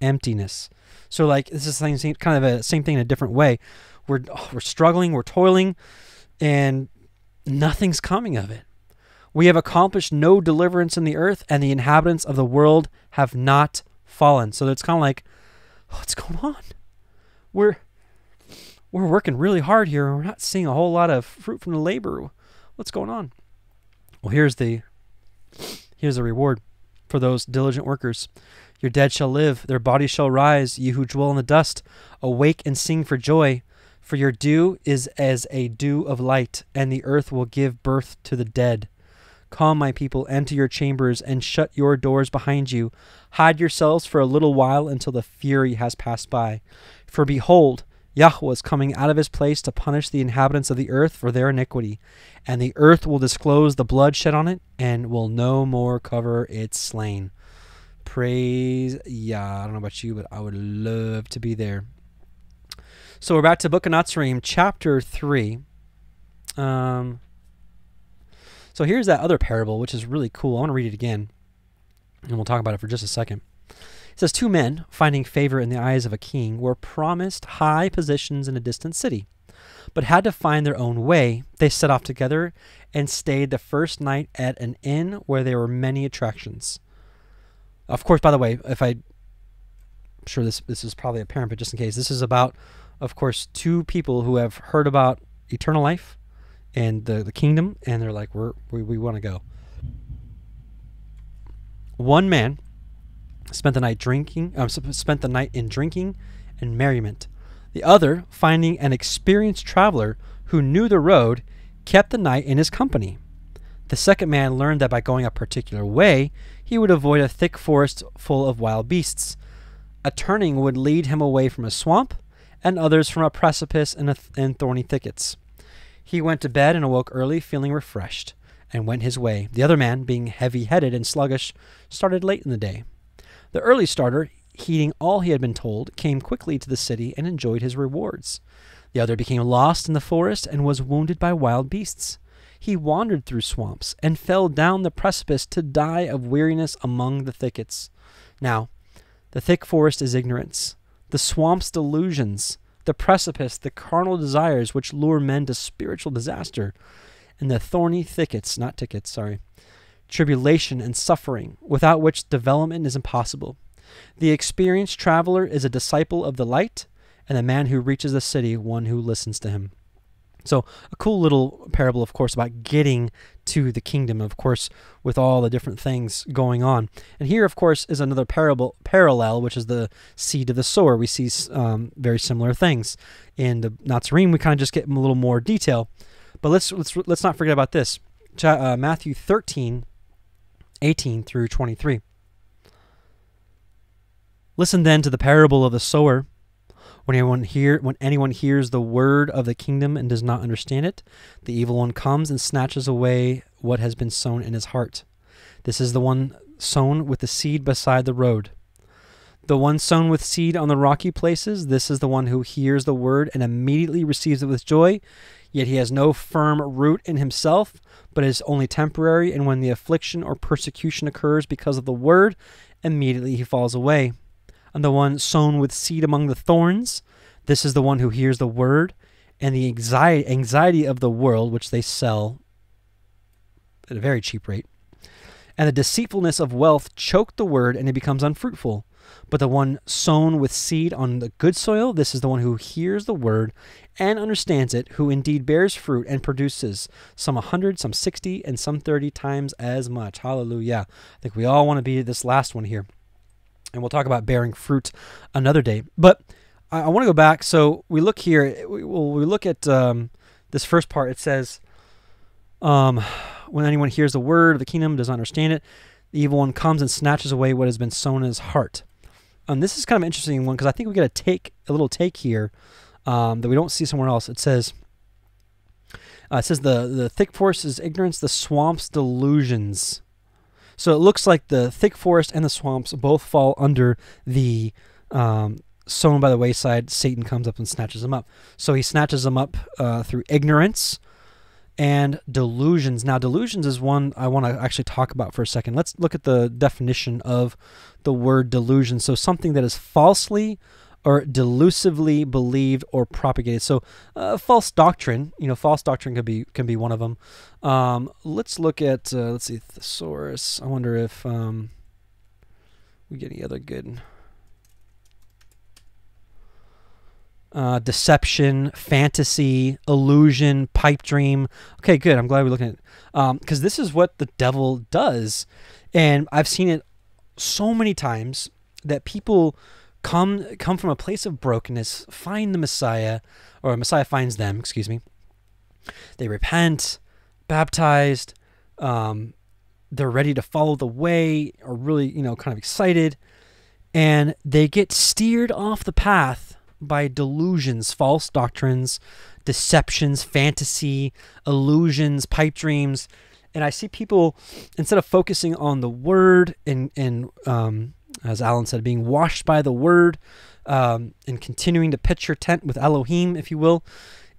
emptiness. So like this is kind of a same thing in a different way. We're struggling, we're toiling, and nothing's coming of it. We have accomplished no deliverance in the earth, and the inhabitants of the world have not fallen. So it's kind of like, what's going on? We're working really hard here, and we're not seeing a whole lot of fruit from the labor. What's going on? Well, here's the reward for those diligent workers. Your dead shall live, their bodies shall rise, you who dwell in the dust, awake and sing for joy. For your dew is as a dew of light, and the earth will give birth to the dead. Come, my people, enter your chambers, and shut your doors behind you. Hide yourselves for a little while until the fury has passed by. For behold, YAHUAH is coming out of his place to punish the inhabitants of the earth for their iniquity, and the earth will disclose the blood shed on it, and will no more cover its slain. Praise Yah. I don't know about you, but I would love to be there. So we're back to Book of Natsarim, chapter 3. So here's that other parable, which is really cool. I want to read it again, and we'll talk about it for just a second. It says, 2 men, finding favor in the eyes of a king, were promised high positions in a distant city, but had to find their own way. They set off together and stayed the first night at an inn where there were many attractions. Of course, by the way, I'm sure this is probably apparent, but just in case, this is about, of course, 2 people who have heard about eternal life and the kingdom, and they're like, we want to go. One man spent the night in drinking and merriment. The other, finding an experienced traveler who knew the road, kept the night in his company. The second man learned that by going a particular way, he would avoid a thick forest full of wild beasts. A turning would lead him away from a swamp, and others from a precipice and thorny thickets. He went to bed and awoke early, feeling refreshed, and went his way. The other man, being heavy-headed and sluggish, started late in the day. The early starter, heeding all he had been told, came quickly to the city and enjoyed his rewards. The other became lost in the forest and was wounded by wild beasts. He wandered through swamps and fell down the precipice to die of weariness among the thickets. Now, the thick forest is ignorance, the swamps delusions, the precipice the carnal desires which lure men to spiritual disaster, and the thorny thickets, not tickets, tribulation and suffering, without which development is impossible. The experienced traveler is a disciple of the light, and the man who reaches the city, one who listens to him. So a cool little parable, of course, about getting to the kingdom, of course, with all the different things going on. And here, of course, is another parallel, which is the seed of the sower. We see very similar things. In the Natsarim, we kind of just get a little more detail. But let's not forget about this. Matthew 13:18 through 23. Listen then to the parable of the sower. When anyone hears the word of the kingdom and does not understand it, the evil one comes and snatches away what has been sown in his heart. This is the one sown with the seed beside the road. The one sown with seed on the rocky places, this is the one who hears the word and immediately receives it with joy, yet he has no firm root in himself, but is only temporary, and when the affliction or persecution occurs because of the word, immediately he falls away. And the one sown with seed among the thorns, this is the one who hears the word, and the anxiety of the world, which they sell at a very cheap rate, and the deceitfulness of wealth choke the word, and it becomes unfruitful. But the one sown with seed on the good soil, this is the one who hears the word and understands it, who indeed bears fruit and produces some 100, some 60, and some 30 times as much. Hallelujah. I think we all want to be this last one here. And we'll talk about bearing fruit another day. But I want to go back. So we look here. We look at this first part. It says, when anyone hears the word of the kingdom, does not understand it, the evil one comes and snatches away what has been sown in his heart. This is kind of an interesting one because I think we get a little take here that we don't see somewhere else. It says the thick forest is ignorance, the swamps delusions. So it looks like the thick forest and the swamps both fall under the sown by the wayside. Satan comes up and snatches them up. So he snatches them up through ignorance and delusions. Now, delusions is one I want to actually talk about for a second. Let's look at the definition of the word delusion. So something that is falsely or delusively believed or propagated. So false doctrine, false doctrine can be one of them. Let's look at, let's see, thesaurus. I wonder if we get any other good. Deception, fantasy, illusion, pipe dream. Okay, good. I'm glad we're looking at it. Because this is what the devil does. And I've seen it so many times that people come from a place of brokenness, find the Messiah, or Messiah finds them, excuse me. They repent, baptized, they're ready to follow the way, or really, kind of excited, and they get steered off the path by delusions, false doctrines, deceptions, fantasy, illusions, pipe dreams. And I see people, instead of focusing on the word and as Alan said, being washed by the word and continuing to pitch your tent with Elohim, if you will,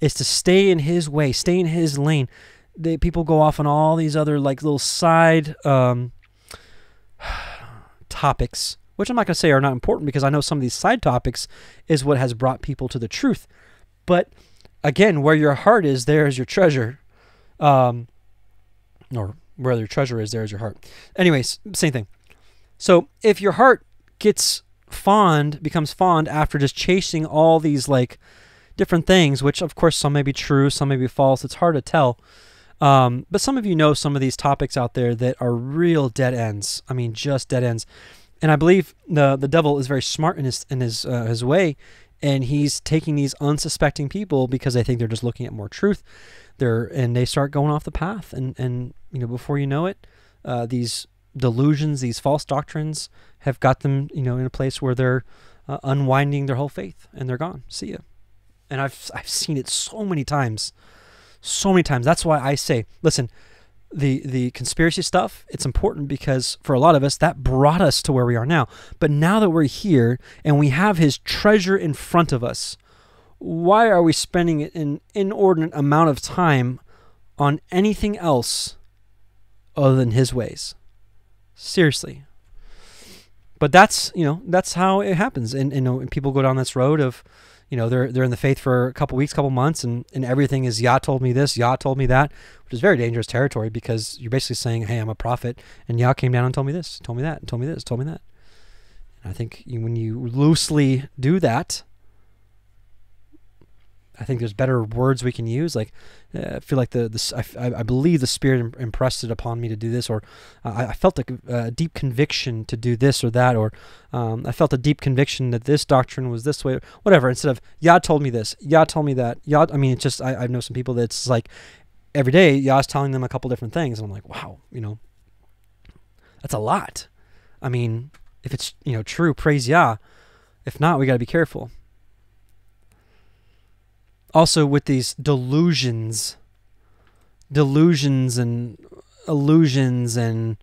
is to stay in his way, stay in his lane. People go off on all these other little side topics, which I'm not going to say are not important, because I know some of these side topics is what has brought people to the truth. But again, where your heart is, there is your treasure. Or where your treasure is, there is your heart. Anyways, same thing. So if your heart becomes fond after just chasing all these different things, which of course some may be true, some may be false, it's hard to tell. But some of you know some of these topics out there that are real dead ends. I mean, just dead ends. And I believe the devil is very smart in his way, And he's taking these unsuspecting people because they think they're just looking at more truth. And they start going off the path. And before you know it, these delusions, these false doctrines have got them, in a place where they're unwinding their whole faith, and they're gone. See ya. And I've seen it so many times. So many times. That's why I say, listen, the conspiracy stuff, it's important because for a lot of us, that brought us to where we are now. But now that we're here and we have his treasure in front of us, why are we spending an inordinate amount of time on anything else other than his ways? Seriously. But that's how it happens. And people go down this road of, they're in the faith for a couple weeks, couple months, and everything is Yah told me this, Yah told me that, which is very dangerous territory because you're basically saying, hey, I'm a prophet, and Yah came down and told me this, told me that, and told me this, told me that. And I think when you loosely do that, I think there's better words we can use. Like, I feel like I believe the Spirit impressed it upon me to do this, or I felt a deep conviction to do this or that, or I felt a deep conviction that this doctrine was this way, whatever. Instead of Yah told me this, Yah told me that, Yah. I mean, it's just I know some people that's like every day Yah's telling them a couple different things, and I'm like, wow, that's a lot. I mean, if it's true, praise Yah. If not, we got to be careful. Also, with these delusions and illusions and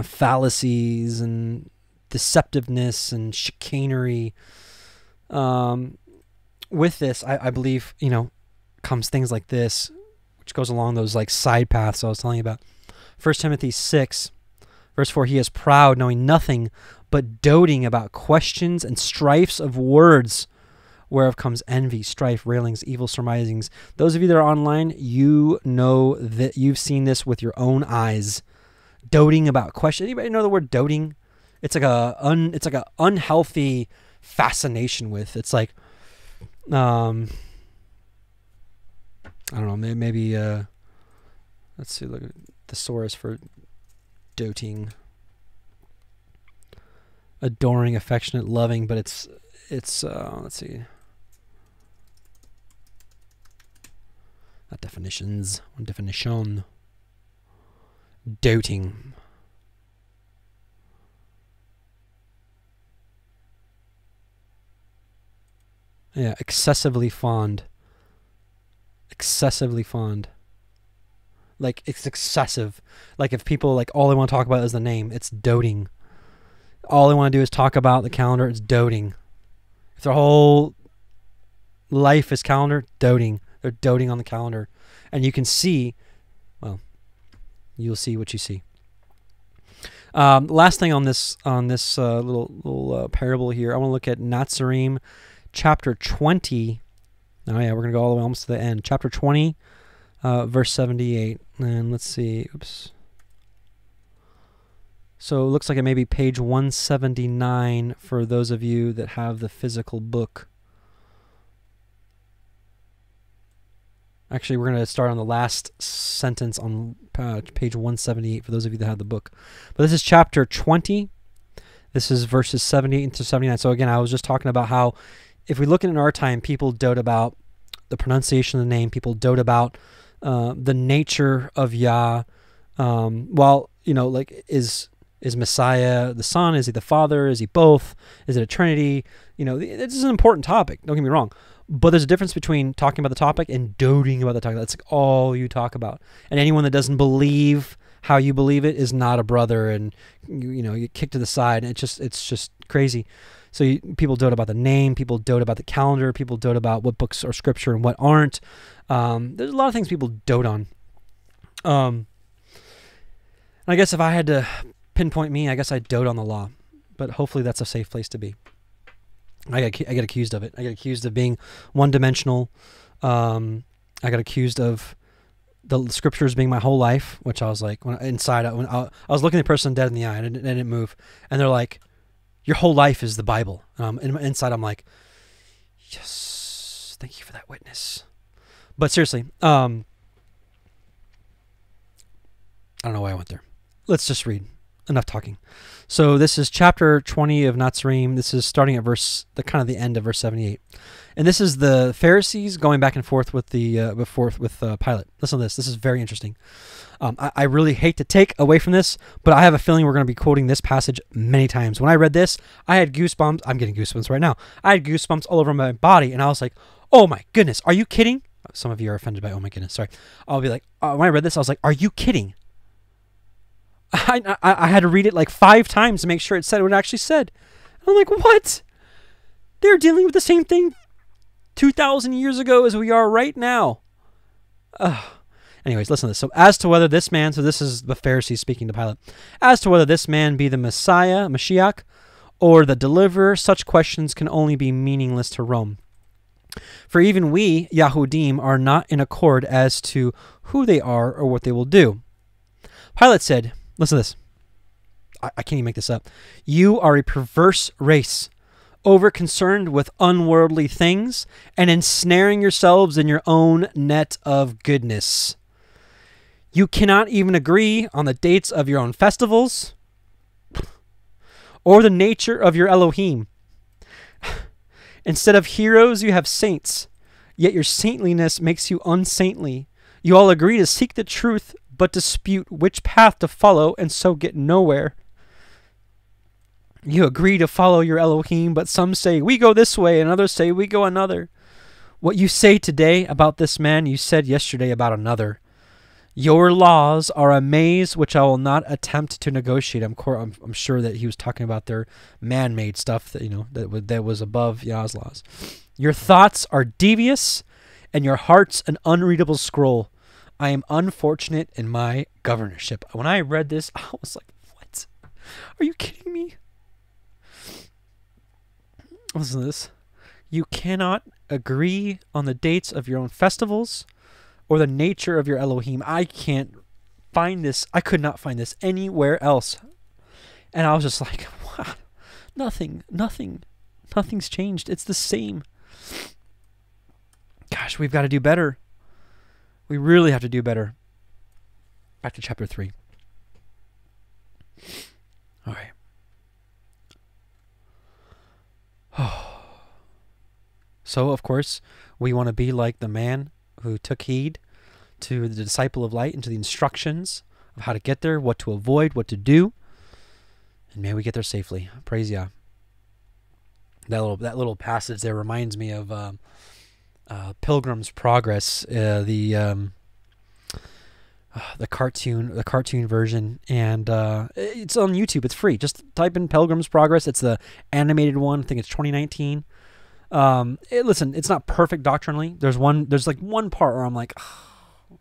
fallacies and deceptiveness and chicanery, with this, I believe, comes things like this, which goes along those like side paths I was telling you about. 1 Timothy 6, verse 4, he is proud, knowing nothing, but doting about questions and strifes of words, whereof comes envy, strife, railings, evil surmisings. Those of you that are online, you know that you've seen this with your own eyes. Doting about questions. Anybody know the word doting? It's like a unhealthy fascination with. It's like, I don't know. Maybe let's see. Look at thesaurus for doting. Adoring, affectionate, loving, but it's let's see. Not definitions. One definition. Doting. Yeah, excessively fond. Excessively fond. Like, it's excessive. Like, if people, like, all they want to talk about is the name, it's doting. All they want to do is talk about the calendar, it's doting. If their whole life is calendar, doting. They're doting on the calendar. And you can see, well, you'll see what you see. Last thing on this little parable here, I want to look at Natsarim chapter 20. Oh yeah, we're going to go all the way almost to the end. Chapter 20, verse 78. And let's see. Oops. So it looks like it may be page 179 for those of you that have the physical book. Actually, we're going to start on the last sentence on page 178 for those of you that have the book. But this is chapter 20. This is verses 78 to 79. So again, I was just talking about how if we look in our time, people dote about the pronunciation of the name. People dote about the nature of Yah. Well, like is Messiah the Son? Is he the Father? Is he both? Is it a Trinity? This is an important topic. Don't get me wrong. But there's a difference between talking about the topic and doting about the topic. That's like all you talk about. And anyone that doesn't believe how you believe it is not a brother, and you get kicked to the side. And it's just crazy. So people dote about the name. People dote about the calendar. People dote about what books are scripture and what aren't. There's a lot of things people dote on. And I guess if I had to pinpoint me, I guess I'd dote on the law. But hopefully that's a safe place to be. I get accused of it. I get accused of being one-dimensional. I got accused of the scriptures being my whole life, which I was like, when I was looking the person dead in the eye, and I didn't move, and they're like, "Your whole life is the Bible." And inside, I'm like, "Yes, thank you for that witness." But seriously, I don't know why I went there. Let's just read. enough talking. So this is chapter 20 of Natsarim. This is starting at the end of verse 78. And this is the Pharisees going back and forth with Pilate. Listen to this. This is very interesting. I really hate to take away from this, but I have a feeling we're going to be quoting this passage many times. When I read this, I had goosebumps. I'm getting goosebumps right now. I had goosebumps all over my body, and I was like, oh my goodness, are you kidding? Some of you are offended by, oh my goodness, sorry. I'll be like, when I read this, I was like, are you kidding? I had to read it like 5 times to make sure it said what it actually said. I'm like, what? They're dealing with the same thing 2,000 years ago as we are right now. Anyways, listen to this. So as to whether this man, so this is the Pharisees speaking to Pilate, as to whether this man be the Messiah, Mashiach, or the deliverer, such questions can only be meaningless to Rome. For even we, Yahudim, are not in accord as to who they are or what they will do. Pilate said, listen to this. I can't even make this up. You are a perverse race, over-concerned with unworldly things and ensnaring yourselves in your own net of goodness. You cannot even agree on the dates of your own festivals or the nature of your Elohim. Instead of heroes, you have saints, yet your saintliness makes you unsaintly. You all agree to seek the truth, but dispute which path to follow and so get nowhere. You agree to follow your Elohim, but some say, we go this way, and others say, we go another. What you say today about this man, you said yesterday about another. Your laws are a maze which I will not attempt to negotiate. I'm sure that he was talking about their man-made stuff that was above Yah's laws. Your thoughts are devious, and your heart's an unreadable scroll. I am unfortunate in my governorship. When I read this, I was like, what? Are you kidding me? Listen to this. You cannot agree on the dates of your own festivals or the nature of your Elohim. I can't find this. I could not find this anywhere else. And I was just like, what? Nothing's changed. It's the same. Gosh, we've got to do better. We really have to do better. Back to chapter 3. All right. So, of course, we want to be like the man who took heed to the disciple of light and to the instructions of how to get there, what to avoid, what to do. And may we get there safely. Praise Yah. That little passage there reminds me of Pilgrim's Progress, the cartoon version, and it's on YouTube. It's free. Just type in Pilgrim's Progress. It's the animated one. I think it's 2019. Listen, it's not perfect doctrinally. There's like one part where I'm like, oh.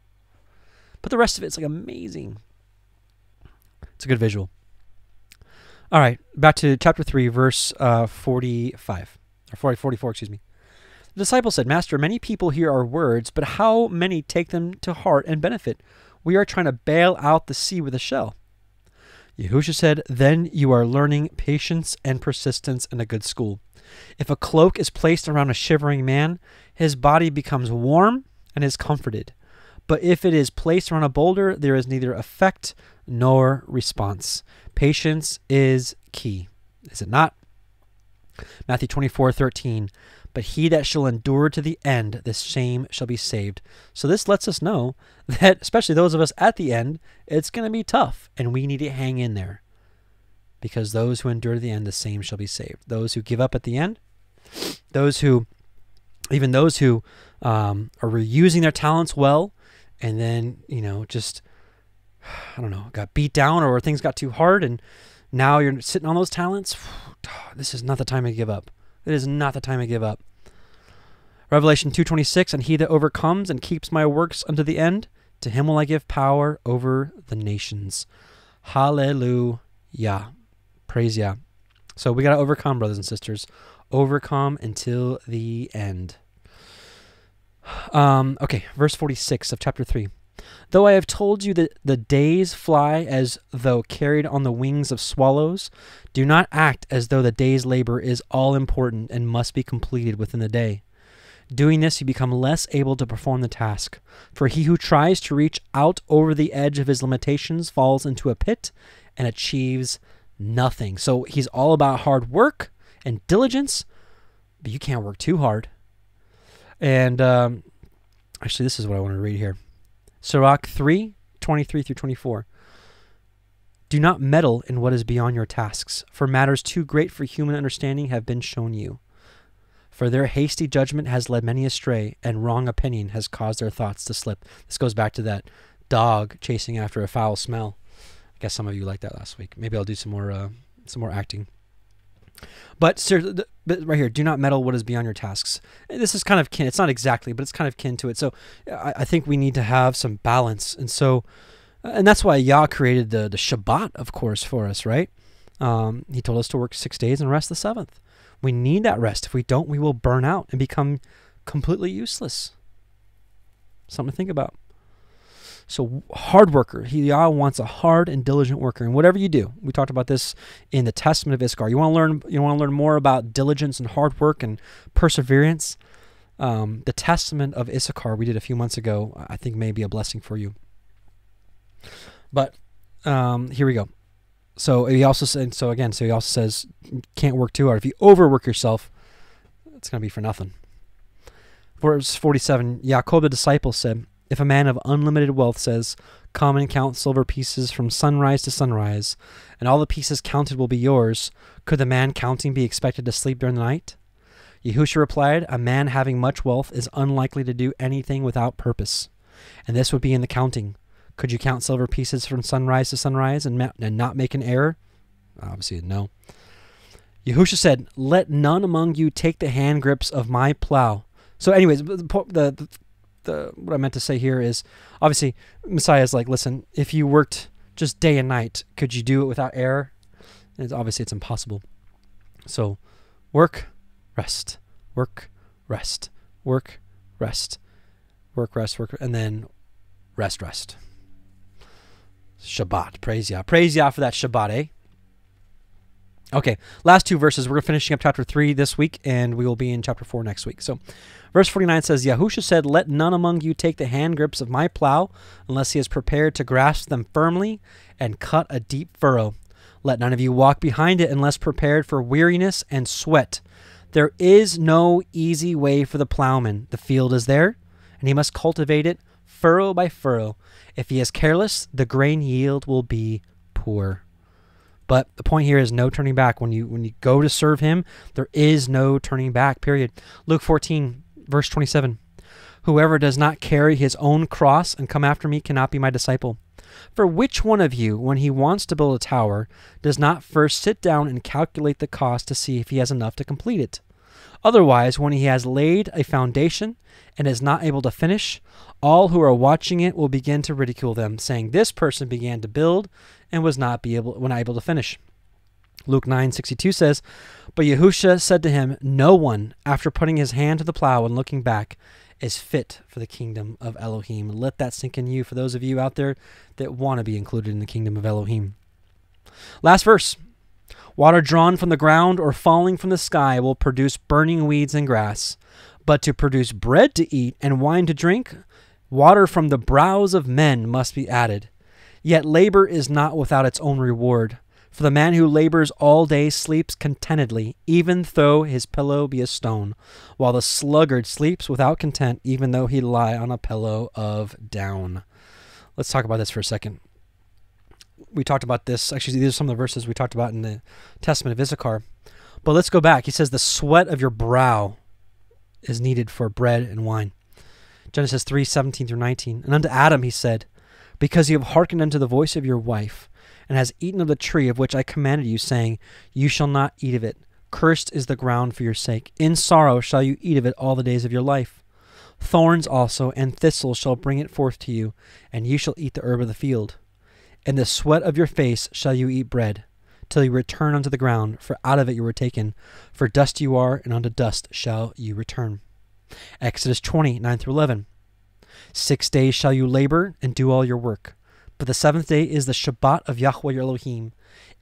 But the rest of it's like amazing. It's a good visual. All right, back to chapter 3, verse 45 or 44. Excuse me. The disciple said, Master, many people hear our words, but how many take them to heart and benefit? We are trying to bail out the sea with a shell. Yahushua said, then you are learning patience and persistence in a good school. If a cloak is placed around a shivering man, his body becomes warm and is comforted. But if it is placed around a boulder, there is neither effect nor response. Patience is key, is it not? Matthew 24:13. But he that shall endure to the end, the same shall be saved. So this lets us know that, especially those of us at the end, it's going to be tough, and we need to hang in there. Because those who endure to the end, the same shall be saved. Those who give up at the end, even those who are using their talents well, and then, just, got beat down or things got too hard, and now you're sitting on those talents. This is not the time to give up. It is not the time to give up. Revelation 2:26, and he that overcomes and keeps my works unto the end, to him will I give power over the nations. Hallelujah. Praise Yah. So we got to overcome, brothers and sisters. Overcome until the end. Okay, verse 46 of chapter 3. Though I have told you that the days fly as though carried on the wings of swallows, do not act as though the day's labor is all important and must be completed within the day. Doing this, you become less able to perform the task. For he who tries to reach out over the edge of his limitations falls into a pit and achieves nothing. So he's all about hard work and diligence, but you can't work too hard. And actually, this is what I want to read here. Sirach 3:23-24. Do not meddle in what is beyond your tasks, for matters too great for human understanding have been shown you. For their hasty judgment has led many astray, and wrong opinion has caused their thoughts to slip. This goes back to that dog chasing after a foul smell. I guess some of you liked that last week. Maybe I'll do some more acting. But right here, do not meddle what is beyond your tasks. This is kind of kin. It's not exactly, but it's kind of kin to it. So I think we need to have some balance. And so, and that's why Yah created the Shabbat, of course, for us, right? He told us to work 6 days and rest the seventh. We need that rest. If we don't, we will burn out and become completely useless. Something to think about. So hard worker. Yah wants a hard and diligent worker. And whatever you do, we talked about this in the Testament of Issachar. You want to learn more about diligence and hard work and perseverance. The Testament of Issachar we did a few months ago, I think may be a blessing for you. But here we go. So he also said. So he also says, can't work too hard. If you overwork yourself, it's going to be for nothing. Verse 47. Yaakov the disciple said, if a man of unlimited wealth says, come and count silver pieces from sunrise to sunrise, and all the pieces counted will be yours, could the man counting be expected to sleep during the night? YAHUAH replied, a man having much wealth is unlikely to do anything without purpose, and this would be in the counting. Could you count silver pieces from sunrise to sunrise and not make an error? Obviously, no. YAHUAH said, let none among you take the hand grips of my plow. So anyways, what I meant to say here is, obviously, Messiah is like, listen, if you worked just day and night, could you do it without error? And obviously, it's impossible. So, work, rest, work, rest, work, rest, work, rest, work, and then rest. Shabbat. Praise Yah. Praise Yah for that Shabbat, eh? Okay, last two verses. We're finishing up chapter 3 this week, and we will be in chapter 4 next week. So, verse 49 says, YAHUAH said, let none among you take the hand grips of my plow unless he is prepared to grasp them firmly and cut a deep furrow. Let none of you walk behind it unless prepared for weariness and sweat. There is no easy way for the plowman. The field is there, and he must cultivate it furrow by furrow. If he is careless, the grain yield will be poor. But the point here is no turning back. When you go to serve him, there is no turning back, period. Luke 14, verse 27. Whoever does not carry his own cross and come after me cannot be my disciple. For which one of you, when he wants to build a tower, does not first sit down and calculate the cost to see if he has enough to complete it? Otherwise, when he has laid a foundation and is not able to finish, all who are watching it will begin to ridicule them, saying, this person began to build and was not able to finish. Luke 9:62 says, but YAHUAH said to him, no one, after putting his hand to the plow and looking back, is fit for the kingdom of Elohim. Let that sink in you for those of you out there that want to be included in the kingdom of Elohim. Last verse. Water drawn from the ground or falling from the sky will produce burning weeds and grass. But to produce bread to eat and wine to drink, water from the brows of men must be added. Yet labor is not without its own reward. For the man who labors all day sleeps contentedly, even though his pillow be a stone, while the sluggard sleeps without content, even though he lie on a pillow of down. Let's talk about this for a second. We talked about this. Actually, these are some of the verses we talked about in the Testament of Issachar. But let's go back. He says, the sweat of your brow is needed for bread and wine. Genesis 3:17-19. And unto Adam he said, because you have hearkened unto the voice of your wife, and has eaten of the tree of which I commanded you, saying, you shall not eat of it. Cursed is the ground for your sake. In sorrow shall you eat of it all the days of your life. Thorns also and thistles shall bring it forth to you, and you shall eat the herb of the field. In the sweat of your face shall you eat bread, till you return unto the ground, for out of it you were taken. For dust you are, and unto dust shall you return. Exodus 20:9-11. 6 days shall you labor and do all your work. But the seventh day is the Shabbat of YAHUAH your Elohim.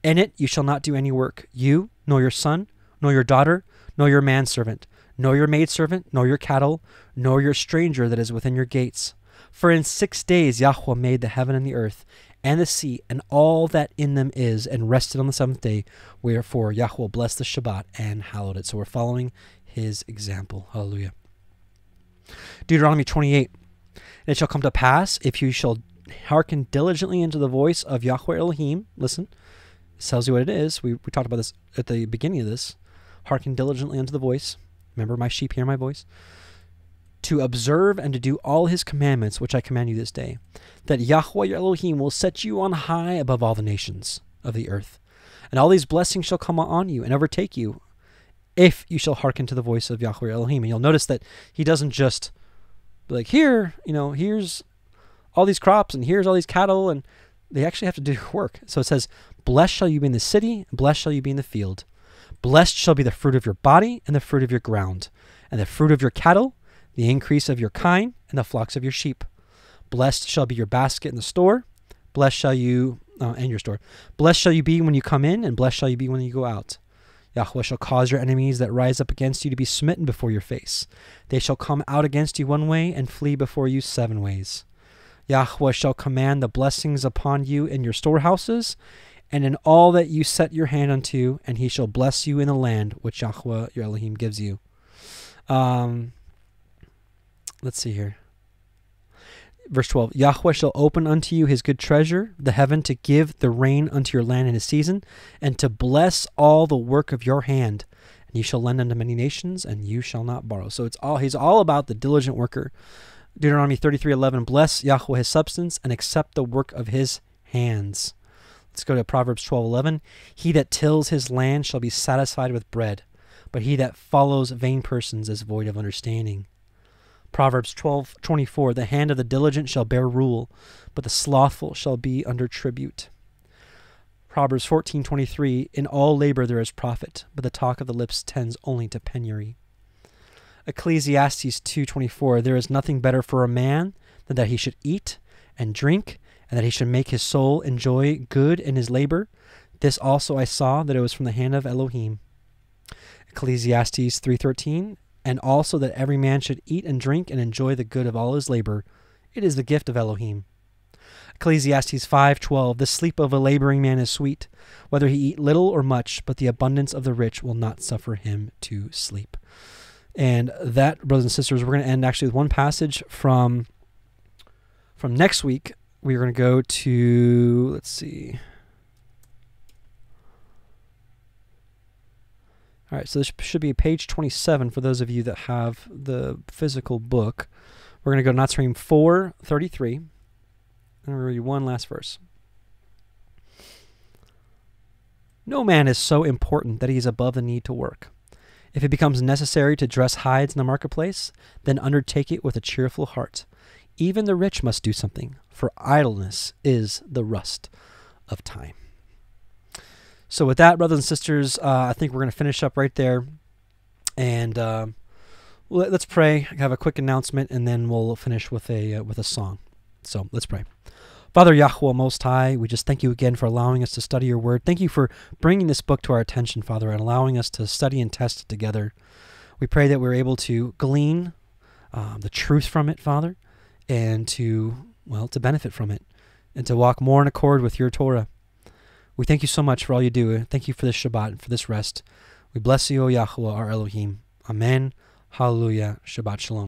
In it you shall not do any work, you, nor your son, nor your daughter, nor your manservant, nor your maidservant, nor your cattle, nor your stranger that is within your gates. For in 6 days YAHUAH made the heaven and the earth, and the sea and all that in them is, and rested on the seventh day. Wherefore YAHUAH blessed the Shabbat and hallowed it. So we're following his example. Hallelujah. Deuteronomy 28. And it shall come to pass, if you shall hearken diligently into the voice of YAHUAH Elohim. Listen, it tells you what it is. We talked about this at the beginning of this. Hearken diligently unto the voice. Remember, my sheep hear my voice. To observe and to do all his commandments, which I command you this day, that YAHUAH your Elohim will set you on high above all the nations of the earth. And all these blessings shall come on you and overtake you, if you shall hearken to the voice of YAHUAH your Elohim. And you'll notice that he doesn't just be like, here, here's all these crops and here's all these cattle, and they actually have to do work. So it says, blessed shall you be in the city, and blessed shall you be in the field. Blessed shall be the fruit of your body and the fruit of your ground, and the fruit of your cattle, the increase of your kine, and the flocks of your sheep. Blessed shall be your basket in the store. Blessed shall you, and your store. Blessed shall you be when you come in, and blessed shall you be when you go out. YAHUAH shall cause your enemies that rise up against you to be smitten before your face. They shall come out against you one way, and flee before you 7 ways. YAHUAH shall command the blessings upon you in your storehouses, and in all that you set your hand unto, and he shall bless you in the land which YAHUAH your Elohim gives you. Let's see here. Verse 12, YAHUAH shall open unto you his good treasure, the heaven, to give the rain unto your land in his season, and to bless all the work of your hand. And you shall lend unto many nations, and you shall not borrow. So he's all about the diligent worker. Deuteronomy 33:11, bless YAHUAH his substance, and accept the work of his hands. Let's go to Proverbs 12:11. He that tills his land shall be satisfied with bread, but he that follows vain persons is void of understanding. Proverbs 12:24, the hand of the diligent shall bear rule, but the slothful shall be under tribute. Proverbs 14:23, in all labor there is profit, but the talk of the lips tends only to penury. Ecclesiastes 2:24, there is nothing better for a man than that he should eat and drink, and that he should make his soul enjoy good in his labor. This also I saw, that it was from the hand of Elohim. Ecclesiastes 3:13, and also that every man should eat and drink and enjoy the good of all his labor. It is the gift of Elohim. Ecclesiastes 5:12, the sleep of a laboring man is sweet, whether he eat little or much, but the abundance of the rich will not suffer him to sleep. And that, brothers and sisters, we're going to end actually with one passage from next week. We're going to go to, let's see. All right, so this should be page 27 for those of you that have the physical book. We're going to go to Natsarim 4:33, and we'll read one last verse. No man is so important that he is above the need to work. If it becomes necessary to dress hides in the marketplace, then undertake it with a cheerful heart. Even the rich must do something, for idleness is the rust of time. So with that, brothers and sisters, I think we're going to finish up right there. And let's pray. I have a quick announcement, and then we'll finish with a song. So let's pray. Father YAHUAH Most High, we just thank you again for allowing us to study your word. Thank you for bringing this book to our attention, Father, and allowing us to study and test it together. We pray that we're able to glean the truth from it, Father, and to benefit from it, and to walk more in accord with your Torah. We thank you so much for all you do. Thank you for this Shabbat and for this rest. We bless you, O YAHUAH, our Elohim. Amen. Hallelujah. Shabbat Shalom.